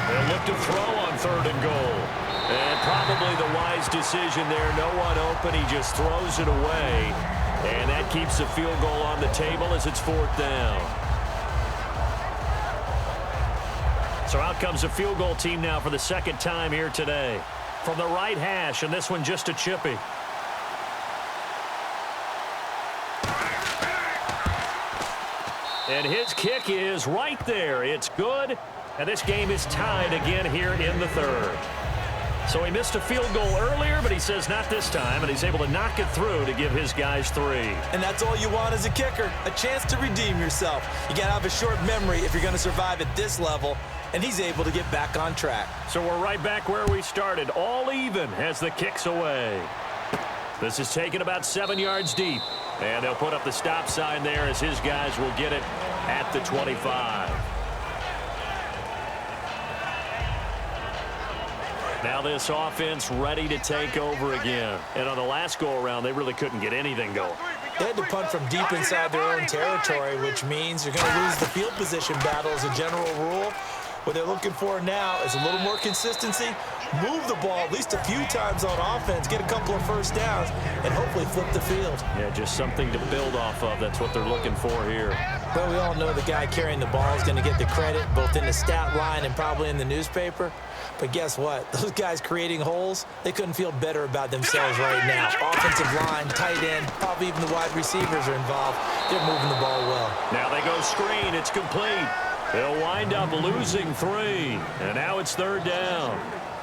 They'll look to throw on 3rd and goal. And probably the wise decision there. No one open. He just throws it away. And that keeps the field goal on the table as it's 4th down. So out comes the field goal team now for the 2nd time here today. From the right hash, and this one just a chippy. And his kick is right there. It's good, and this game is tied again here in the 3rd. So he missed a field goal earlier, but he says not this time, and he's able to knock it through to give his guys 3. And that's all you want as a kicker, a chance to redeem yourself. You got to have a short memory if you're going to survive at this level, and he's able to get back on track. So we're right back where we started, all even as the kick's away. This is taken about 7 yards deep, and they'll put up the stop sign there as his guys will get it at the 25. Now this offense ready to take over again. And on the last go-around, they really couldn't get anything going. They had to punt from deep inside their own territory, which means you're going to lose the field position battle as a general rule. What they're looking for now is a little more consistency, move the ball at least a few times on offense, get a couple of first downs, and hopefully flip the field. Yeah, just something to build off of. That's what they're looking for here. But we all know the guy carrying the ball is going to get the credit, both in the stat line and probably in the newspaper. But guess what? Those guys creating holes, they couldn't feel better about themselves right now. Offensive line, tight end, probably even the wide receivers are involved. They're moving the ball well. Now they go screen. It's complete. They'll wind up losing 3. And now it's 3rd down.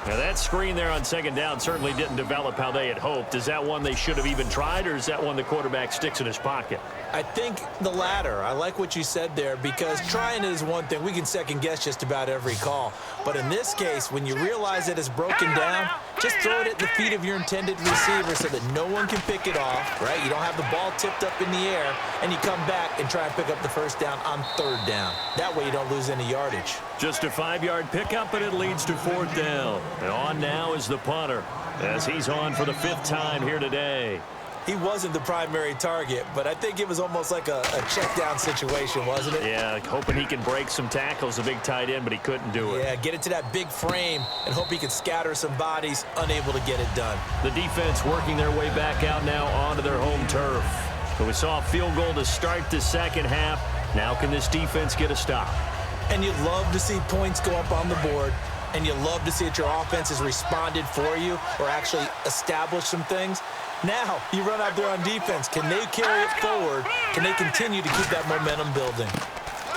Now that screen there on second down certainly didn't develop how they had hoped. Is that one they should have even tried, or is that one the quarterback sticks in his pocket? I think the latter. I like what you said there, because trying it is one thing. We can second guess just about every call. But in this case, when you realize that it's broken down, just throw it at the feet of your intended receiver so that no one can pick it off, right? You don't have the ball tipped up in the air, and you come back and try and pick up the first down on third down. That way you don't lose any yardage. Just a 5-yard pickup, and it leads to fourth down. And on now is the punter, as he's on for the 5th time here today. He wasn't the primary target, but I think it was almost like a check down situation, wasn't it? Yeah, hoping he can break some tackles, a big tight end, but he couldn't do it. Yeah, get it to that big frame and hope he can scatter some bodies, unable to get it done. The defense working their way back out now onto their home turf. So we saw a field goal to start the second half. Now can this defense get a stop? And you love to see points go up on the board, and you love to see that your offense has responded for you or actually established some things. Now you run out there on defense. Can they carry it forward? Can they continue to keep that momentum building?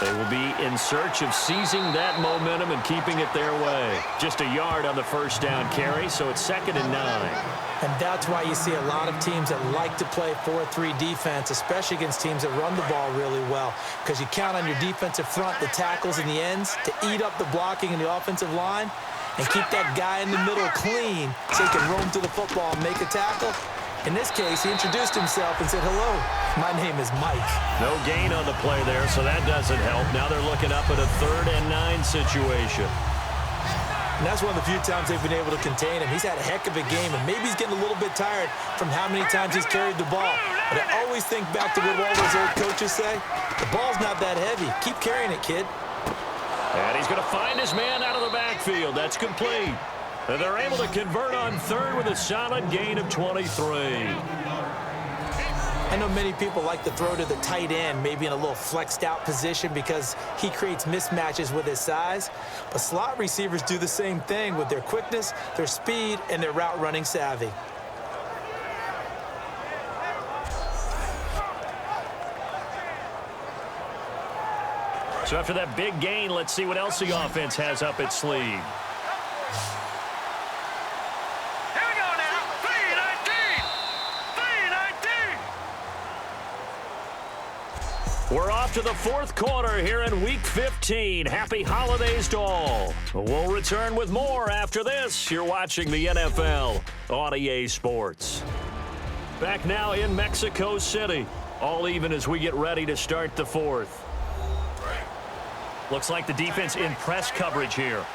They will be in search of seizing that momentum and keeping it their way. Just a yard on the first down carry, so it's 2nd and 9. And that's why you see a lot of teams that like to play 4-3 defense, especially against teams that run the ball really well, because you count on your defensive front, the tackles and the ends, to eat up the blocking in the offensive line and keep that guy in the middle clean so he can roam to the football and make a tackle. In this case, he introduced himself and said, "Hello, my name is Mike." No gain on the play there, so that doesn't help. Now they're looking up at a 3rd and 9 situation. And that's one of the few times they've been able to contain him. He's had a heck of a game, and maybe he's getting a little bit tired from how many times he's carried the ball. But I always think back to what all those old coaches say. The ball's not that heavy. Keep carrying it, kid. And he's going to find his man out of the backfield. That's complete. And they're able to convert on 3rd with a solid gain of 23. I know many people like to throw to the tight end, maybe in a little flexed out position because he creates mismatches with his size. But slot receivers do the same thing with their quickness, their speed, and their route running savvy. So after that big gain, let's see what else the offense has up its sleeve. We're off to the 4th quarter here in Week 15. Happy holidays to all. We'll return with more after this. You're watching the NFL on EA Sports. Back now in Mexico City. All even as we get ready to start the 4th. Looks like the defense in press coverage here.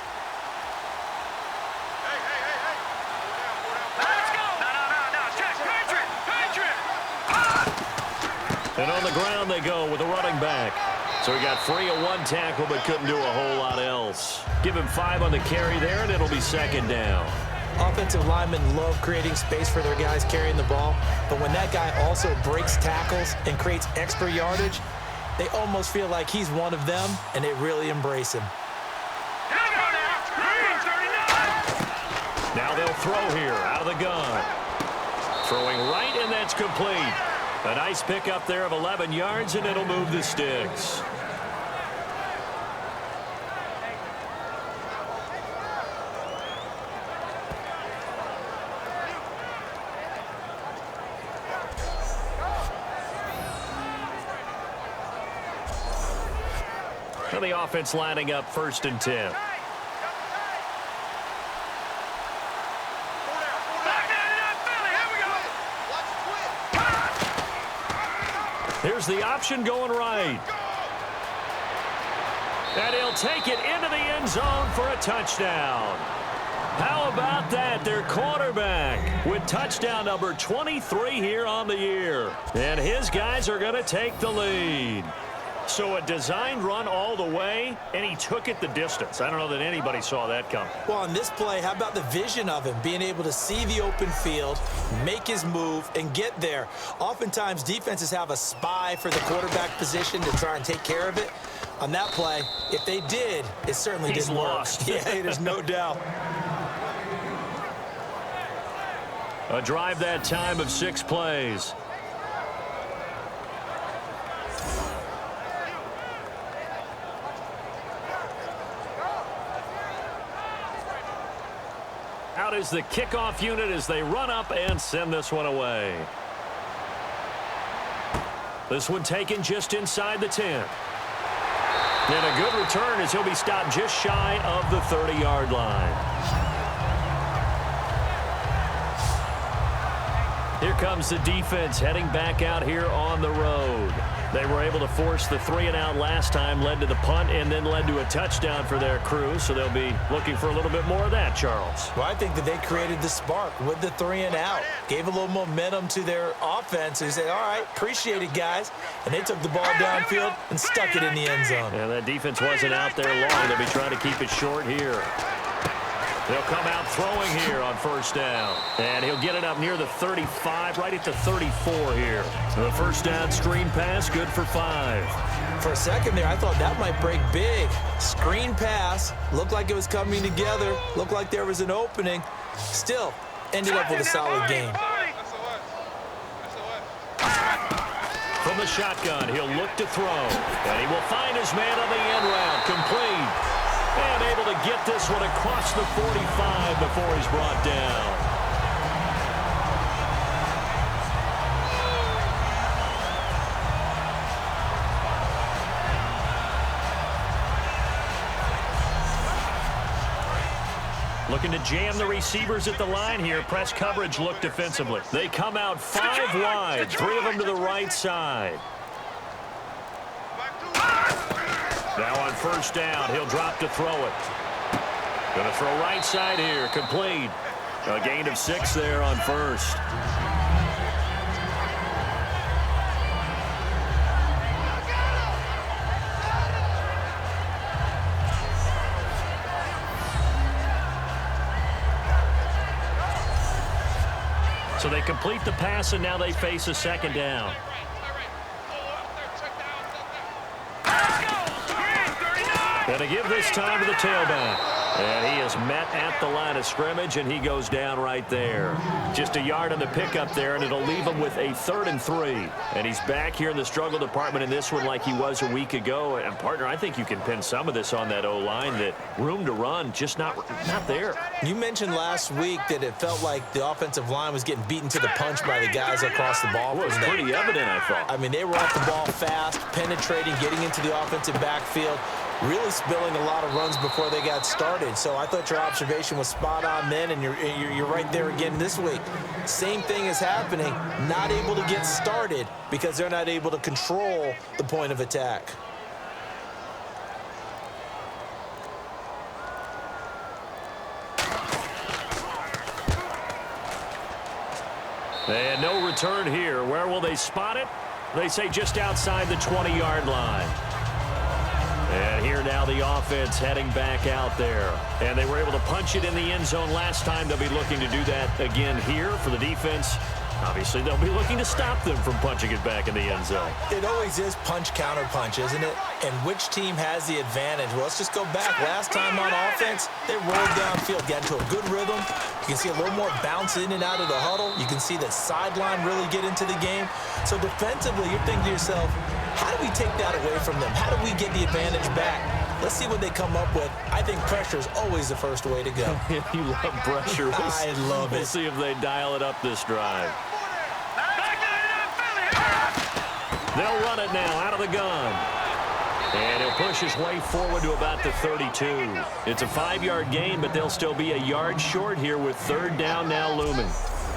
And on the ground they go with a running back. So he got free of 1 tackle but couldn't do a whole lot else. Give him 5 on the carry there, and it'll be 2nd down. Offensive linemen love creating space for their guys carrying the ball, but when that guy also breaks tackles and creates extra yardage, they almost feel like he's one of them, and they really embrace him. Now they'll throw here out of the gun. Throwing right, and that's complete. A nice pickup there of 11 yards, and it'll move the sticks. So the offense lining up 1st and 10. Here's the option going right. And he'll take it into the end zone for a touchdown. How about that? Their quarterback with touchdown number 23 here on the year. And his guys are going to take the lead. So a designed run all the way, and he took it the distance. I don't know that anybody saw that coming. Well, on this play, how about the vision of him, being able to see the open field, make his move, and get there. Oftentimes, defenses have a spy for the quarterback position to try and take care of it. On that play, if they did, it certainly didn't lost. work. Yeah, there's no doubt. A drive that time of 6 plays. is the kickoff unit as they run up and send this one away. This one taken just inside the 10. And a good return as he'll be stopped just shy of the 30-yard line. Here comes the defense heading back out here on the road. They were able to force the 3-and-out last time, led to the punt, and then led to a touchdown for their crew. So they'll be looking for a little bit more of that, Charles. Well, I think that they created the spark with the 3-and-out. Gave a little momentum to their offense. They said, all right, appreciate it, guys. And they took the ball downfield and stuck it in the end zone. And that defense wasn't out there long. They'll be trying to keep it short here. They'll come out throwing here on first down. And he'll get it up near the 35, right at the 34 here. The first down screen pass, good for 5. For a second there, I thought that might break big. Screen pass, looked like it was coming together, looked like there was an opening. Still, ended up with a solid game. From the shotgun, he'll look to throw. And he will find his man on the end route, complete. And able to get this one across the 45 before he's brought down. Looking to jam the receivers at the line here. Press coverage look defensively. They come out 5 wide, 3 of them to the right side. Now on first down, he'll drop to throw it. Going to throw right side here, complete. A gain of 6 there on first. So they complete the pass, and now they face a second down. Going to give this time to the tailback. And he is met at the line of scrimmage, and he goes down right there. Just a yard on the pickup there, and it'll leave him with a 3rd and 3. And he's back here in the struggle department in this one like he was a week ago. And, partner, I think you can pin some of this on that O-line, that room to run just not there. You mentioned last week that it felt like the offensive line was getting beaten to the punch by the guys across the ball. Well, it was pretty evident, I thought. I mean, they were off the ball fast, penetrating, getting into the offensive backfield, really spilling a lot of runs before they got started. So I thought your observation was spot on then, and you're right there again this week. Same thing is happening, not able to get started because they're not able to control the point of attack. And no return here. Where will they spot it? They say just outside the 20-yard line. And here now the offense heading back out there. And they were able to punch it in the end zone last time. They'll be looking to do that again here for the defense. Obviously, they'll be looking to stop them from punching it back in the end zone. It always is punch-counter-punch, isn't it? And which team has the advantage? Well, let's just go back. Last time on offense, they rolled downfield, got into a good rhythm. You can see a little more bounce in and out of the huddle. You can see the sideline really get into the game. So defensively, you're thinking to yourself, how do we take that away from them? How do we get the advantage back? Let's see what they come up with. I think pressure is always the first way to go. You love pressure. I love it. We'll see if they dial it up this drive. They'll run it now out of the gun. And he'll push his way forward to about the 32. It's a 5-yard gain, but they'll still be a yard short here with 3rd down now looming.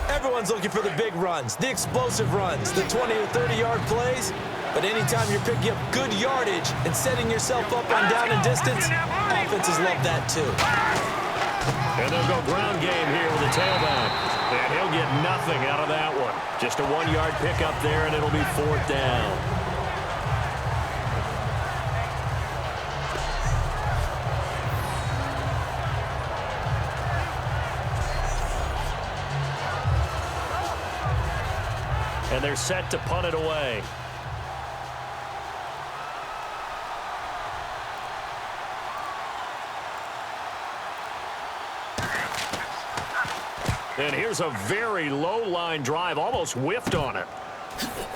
Everyone's looking for the big runs, the explosive runs, the 20 or 30-yard plays. But anytime you're picking up good yardage and setting yourself up on down and distance, offenses love that too. And they'll go ground game here with the tailback. And he'll get nothing out of that one. Just a 1-yard pickup there, and it'll be 4th down. And they're set to punt it away. And here's a very low line drive, almost whiffed on it.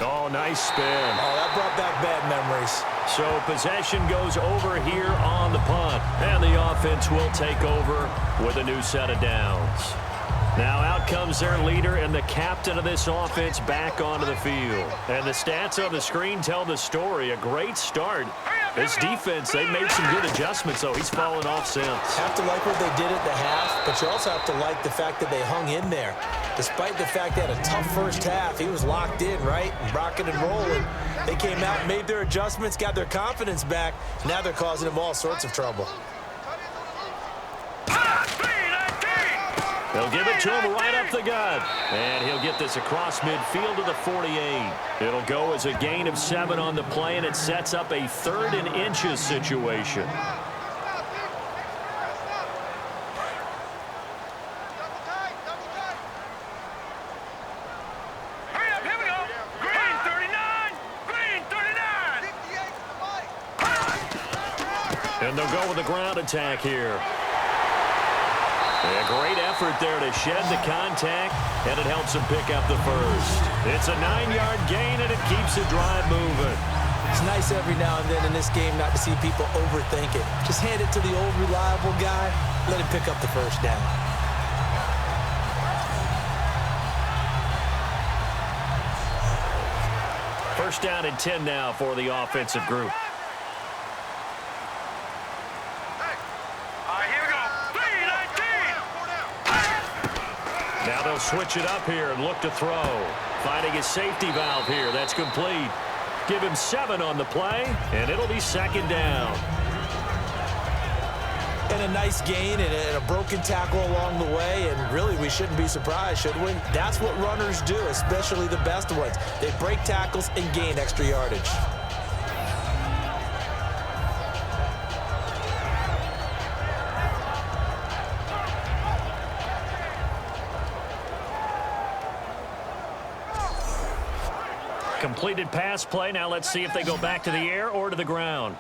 Oh, nice spin. Oh, that brought back bad memories. So possession goes over here on the punt. And the offense will take over with a new set of downs. Now out comes their leader and the captain of this offense back onto the field. And the stats on the screen tell the story. A great start. This defense, they made some good adjustments, though. He's fallen off since. Have to like what they did at the half, but you also have to like the fact that they hung in there. Despite the fact they had a tough first half, he was locked in, right? Rocking and rolling. They came out, made their adjustments, got their confidence back. Now they're causing him all sorts of trouble. They'll give it to him right up the gut. And he'll get this across midfield to the 48. It'll go as a gain of 7 on the play, and it sets up a 3rd and inches situation. Hurry up, here we go. Green 39. Green 39. And they'll go with the ground attack here. A great effort there to shed the contact, and it helps him pick up the first. It's a 9-yard gain, and it keeps the drive moving. It's nice every now and then in this game not to see people overthink it. Just hand it to the old reliable guy, let him pick up the first down. First down and 10 now for the offensive group. Now they'll switch it up here and look to throw. Finding his safety valve here. That's complete. Give him 7 on the play, and it'll be 2nd down. And a nice gain and a broken tackle along the way, and really we shouldn't be surprised, should we? That's what runners do, especially the best ones. They break tackles and gain extra yardage. Completed pass play. Now let's see if they go back to the air or to the ground.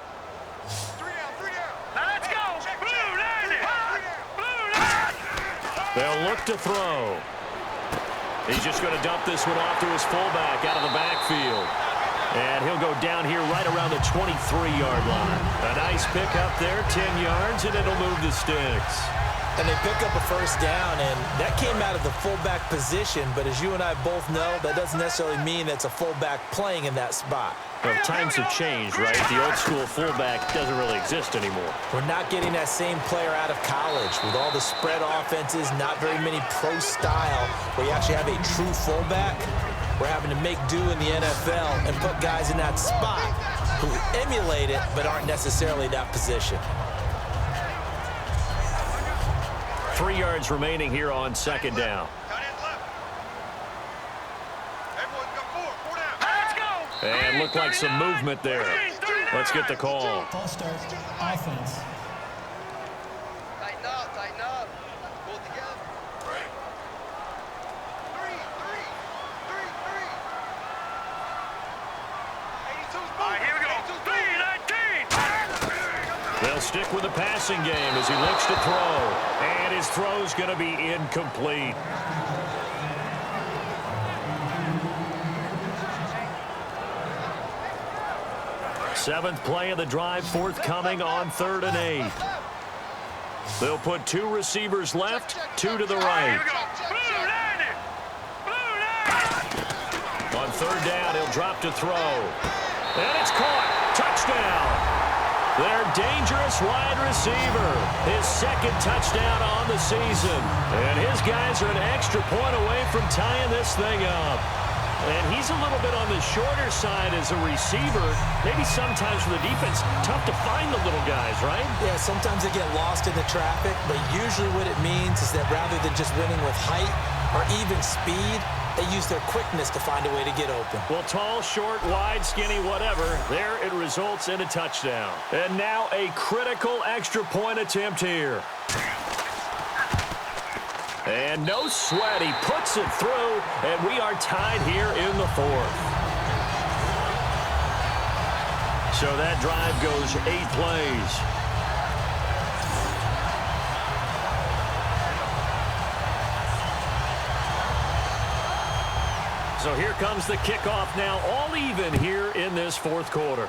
3 down. Now let's go. Blue 90. Blue 90. They'll look to throw. He's just going to dump this one off to his fullback out of the backfield. And he'll go down here right around the 23-yard line. A nice pickup there, 10 yards, and it'll move the sticks. And they pick up a first down, and that came out of the fullback position. But as you and I both know, that doesn't necessarily mean that's a fullback playing in that spot. Well, times have changed, right? The old-school fullback doesn't really exist anymore. We're not getting that same player out of college. With all the spread offenses, not very many pro style, where you actually have a true fullback. We're having to make do in the NFL and put guys in that spot who emulate it but aren't necessarily that position. 3 yards remaining here on 2nd down. And look like some movement there. Let's get the call. False start, offense. Tighten up. Pull it together. 3. 82's All right, here we go. 3-19. They'll stick with the passing game as he looks to throw. And his throw's going to be incomplete. Seventh play of the drive forthcoming on 3rd and 8. They'll put 2 receivers left, 2 to the right. Here we go. Blue 90. Blue 90. On 3rd down, he'll drop to throw. And it's caught. Touchdown. Their dangerous wide receiver. His 2nd touchdown on the season. And his guys are an extra point away from tying this thing up. And he's a little bit on the shorter side as a receiver. Maybe sometimes for the defense, tough to find the little guys, right? Yeah, sometimes they get lost in the traffic, but usually what it means is that rather than just winning with height or even speed, they use their quickness to find a way to get open. Well, tall, short, wide, skinny, whatever, there it results in a touchdown. And now a critical extra point attempt here. And no sweat, he puts it through, and we are tied here in the 4th. So that drive goes 8 plays. So here comes the kickoff now, all even here in this 4th quarter.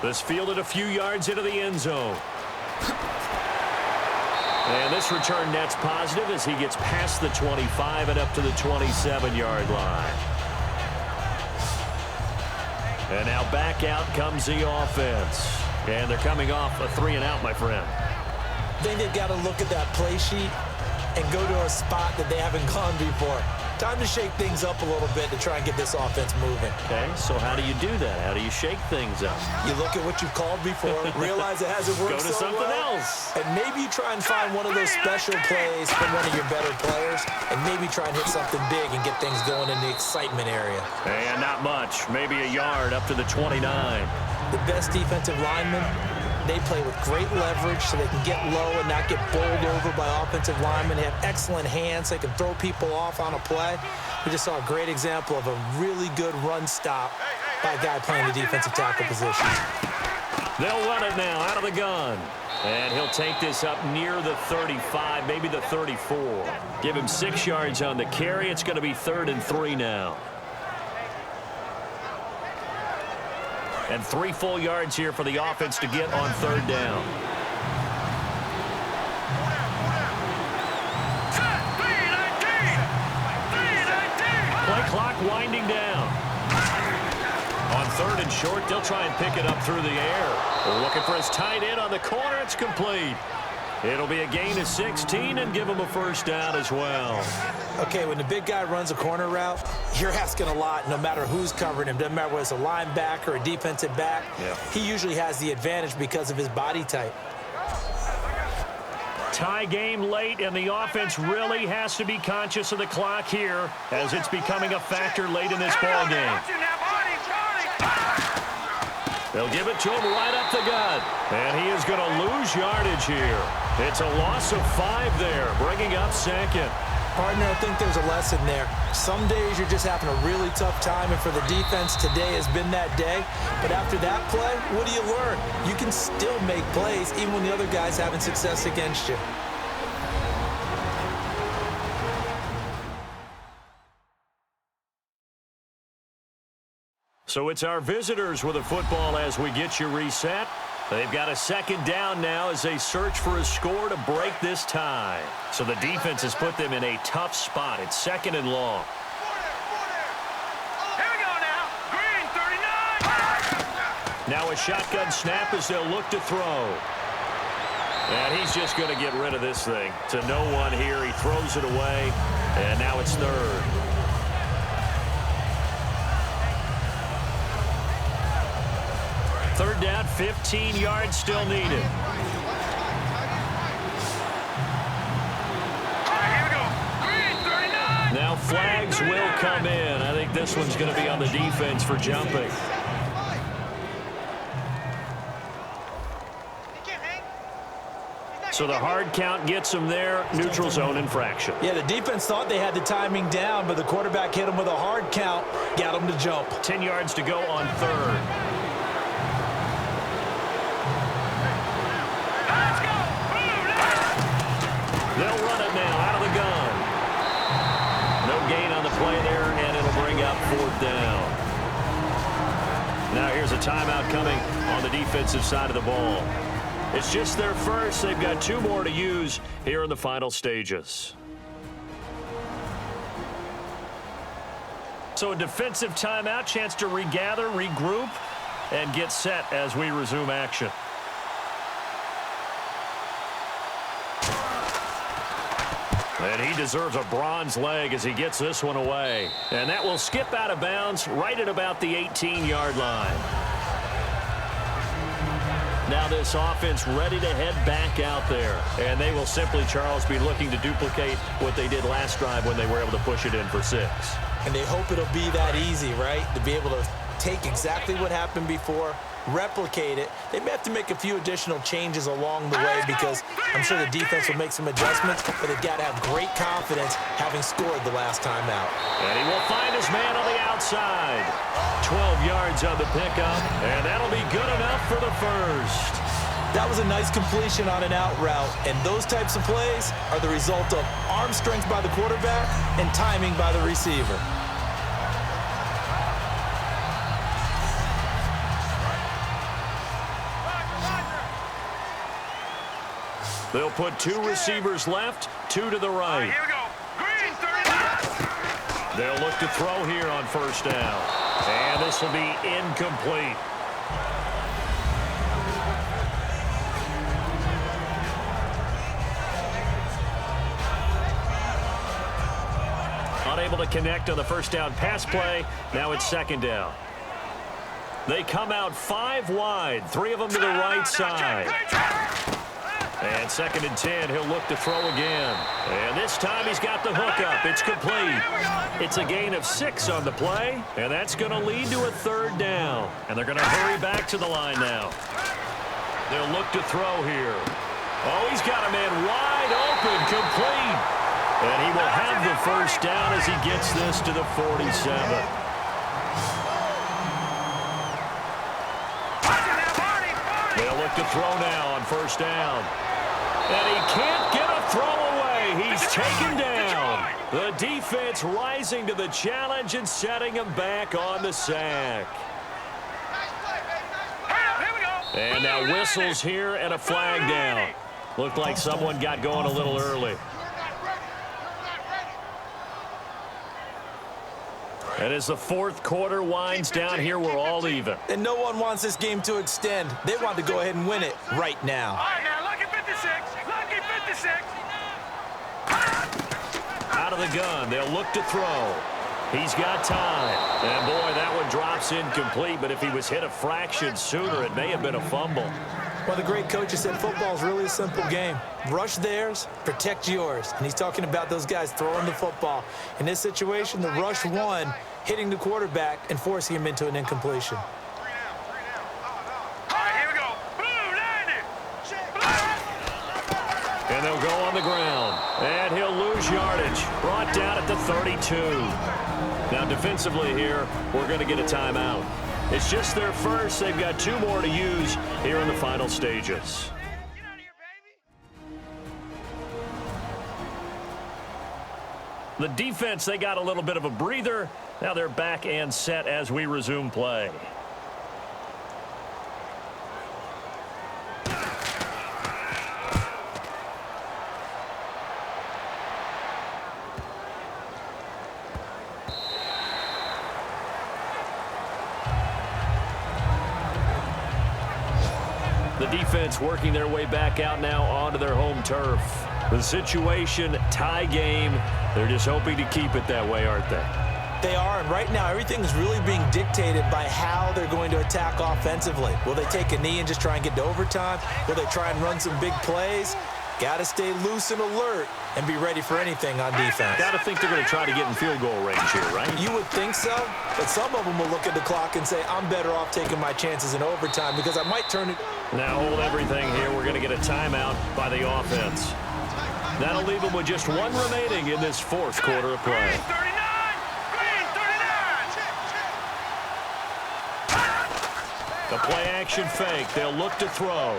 This fielded a few yards into the end zone. And this return net's positive as he gets past the 25 and up to the 27-yard line. And now back out comes the offense. And they're coming off a 3-and-out, my friend. I think they've got to look at that play sheet and go to a spot that they haven't gone before. Time to shake things up a little bit to try and get this offense moving. Okay, so how do you do that? How do you shake things up? You look at what you've called before, realize it hasn't worked Go to so something well, else. and maybe you try and find one of those special plays from one of your better players, and maybe try and hit something big and get things going in the excitement area. And not much, maybe a yard up to the 29. The best defensive linemen, they play with great leverage so they can get low and not get bowled over by offensive linemen. They have excellent hands. They can throw people off on a play. We just saw a great example of a really good run stop by a guy playing the defensive tackle position. They'll run it now out of the gun. And he'll take this up near the 35, maybe the 34. Give him 6 yards on the carry. It's going to be 3rd and 3 now. And 3 full yards here for the offense to get on 3rd down. Play clock winding down. On 3rd and short, they'll try and pick it up through the air. Looking for his tight end on the corner. It's complete. It'll be a gain of 16 and give him a 1st down as well. Okay, when the big guy runs a corner route, you're asking a lot no matter who's covering him. Doesn't matter whether it's a linebacker or a defensive back. Yeah. He usually has the advantage because of his body type. Tie game late, and the offense really has to be conscious of the clock here as it's becoming a factor late in this ball game. They'll give it to him right up the gut. And he is going to lose yardage here. It's a loss of 5 there, bringing up 2nd. Partner, I think there's a lesson there. Some days you're just having a really tough time, and for the defense, today has been that day. But after that play, what do you learn? You can still make plays even when the other guy's having success against you. So it's our visitors with the football as we get you reset. They've got a 2nd down now as they search for a score to break this tie. So the defense has put them in a tough spot. It's 2nd and long. Here we go now. Green, 39. Now a shotgun snap as they'll look to throw. And he's just going to get rid of this thing. To no one here. He throws it away. And now it's 3rd. Third down, 15 yards still needed. All right, here we go. Green, 39. Now flags will come in. I think this one's going to be on the defense for jumping. So the hard count gets him there. Neutral zone infraction. Yeah, the defense thought they had the timing down, but the quarterback hit him with a hard count, got him to jump. 10 yards to go on 3rd. They'll run it now out of the gun. No gain on the play there, and it'll bring up 4th down. Now here's a timeout coming on the defensive side of the ball. It's just their first. They've got 2 more to use here in the final stages. So a defensive timeout, chance to regather, regroup, and get set as we resume action. And he deserves a bronze leg as he gets this one away. And that will skip out of bounds right at about the 18-yard line. Now this offense ready to head back out there. And they will simply, Charles, be looking to duplicate what they did last drive when they were able to push it in for 6. And they hope it'll be that easy, right? To be able to take exactly what happened before, replicate it. They may have to make a few additional changes along the way because I'm sure the defense will make some adjustments, but they've got to have great confidence having scored the last time out. And he will find his man on the outside. 12 yards on the pickup, and that'll be good enough for the 1st. That was a nice completion on an out route, and those types of plays are the result of arm strength by the quarterback and timing by the receiver. They'll put 2 receivers left, 2 to the right. Here we go. Green, 39. They'll look to throw here on first down. And this will be incomplete. Unable to connect on the first down pass play. Now it's second down. They come out 5 wide, 3 of them to the right side. And second and 10, he'll look to throw again. And this time he's got the hook up. It's complete. It's a gain of 6 on the play, and that's going to lead to a third down. And they're going to hurry back to the line now. They'll look to throw here. Oh, he's got a man wide open, complete. And he will have the first down as he gets this to the 47. They'll look to throw now on first down. And he can't get a throw away. He's taken down. The defense rising to the challenge and setting him back on the sack. And now whistles here and a flag down. Looked like someone got going a little early. And as the fourth quarter winds down here, we're all even. And no one wants this game to extend. They want to go ahead and win it right now. All right, now, lucky 56. Lucky 56. Out of the gun, they'll look to throw. He's got time. And, boy, that one drops incomplete, but if he was hit a fraction sooner, it may have been a fumble. Well, the great coach has said football is really a simple game. Rush theirs, protect yours. And he's talking about those guys throwing the football. In this situation, the rush won, hitting the quarterback and forcing him into an incompletion. All right, here we go. Blue, 90. And they'll go on the ground. And he'll lose yardage. Brought down at the 32. Now, defensively here, we're going to get a timeout. It's just their first. They've got 2 more to use here in the final stages. Get out of here, baby. The defense, they got a little bit of a breather. Now they're back and set as we resume play. The defense working their way back out now onto their home turf. The situation, tie game. They're just hoping to keep it that way, aren't they? They are, and right now everything is really being dictated by how they're going to attack offensively. Will they take a knee and just try and get to overtime? Will they try and run some big plays? Got to stay loose and alert and be ready for anything on defense. Got to think they're going to try to get in field goal range here, right? You would think so, but some of them will look at the clock and say, I'm better off taking my chances in overtime because I might turn it. Now hold everything here. We're going to get a timeout by the offense. That'll leave them with just 1 remaining in this fourth quarter of play. Green, 39. Green, 39. The play-action fake. They'll look to throw.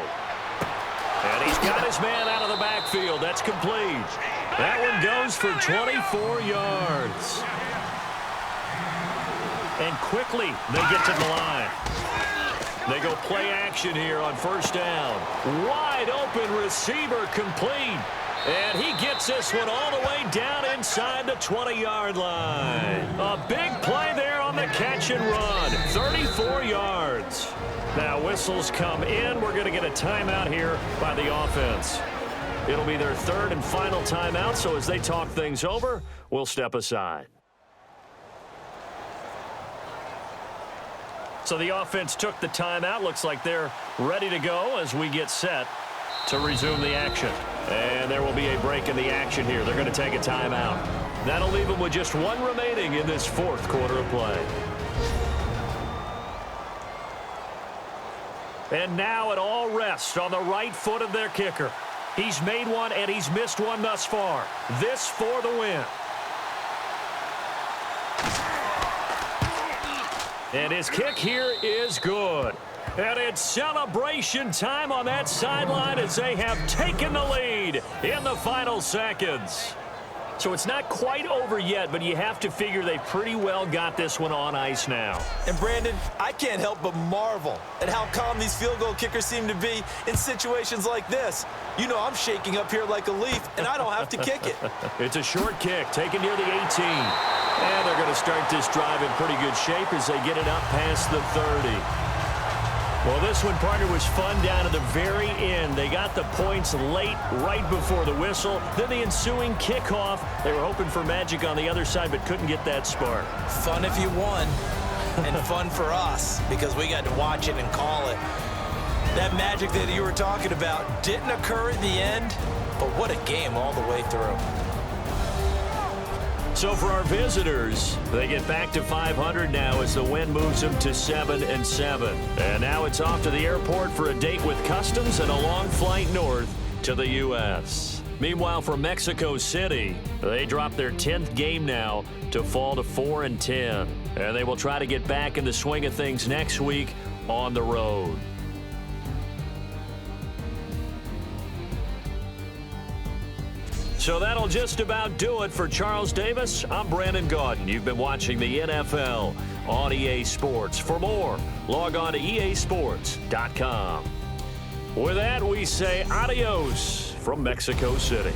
And he's got his man out of the backfield. That's complete. That one goes for 24 yards. And quickly, they get to the line. They go play action here on first down. Wide open receiver complete. And he gets this one all the way down inside the 20-yard line. A big play there on the catch and run. 34 yards. Now whistles come in. We're going to get a timeout here by the offense. It'll be their 3rd and final timeout, so as they talk things over, we'll step aside. So the offense took the timeout. Looks like they're ready to go as we get set to resume the action. And there will be a break in the action here. They're going to take a timeout. That'll leave them with just 1 remaining in this fourth quarter of play. And now it all rests on the right foot of their kicker. He's made one and he's missed one thus far. This for the win. And his kick here is good. And it's celebration time on that sideline as they have taken the lead in the final seconds. So it's not quite over yet, but you have to figure they pretty well got this one on ice now. And Brandon, I can't help but marvel at how calm these field goal kickers seem to be in situations like this. You know I'm shaking up here like a leaf, and I don't have to kick it. It's a short kick taken near the 18. And they're going to start this drive in pretty good shape as they get it up past the 30. Well, this one, partner, was fun down to the very end. They got the points late, right before the whistle. Then the ensuing kickoff. They were hoping for magic on the other side, but couldn't get that spark. Fun if you won, and fun for us, because we got to watch it and call it. That magic that you were talking about didn't occur at the end, but what a game all the way through. So for our visitors, they get back to 500 now as the win moves them to 7-7. And now it's off to the airport for a date with customs and a long flight north to the U.S. Meanwhile, for Mexico City, they drop their 10th game now to fall to 4-10. And they will try to get back in the swing of things next week on the road. So that'll just about do it for Charles Davis. I'm Brandon Gaudin. You've been watching the NFL on EA Sports. For more, log on to easports.com. With that, we say adios from Mexico City.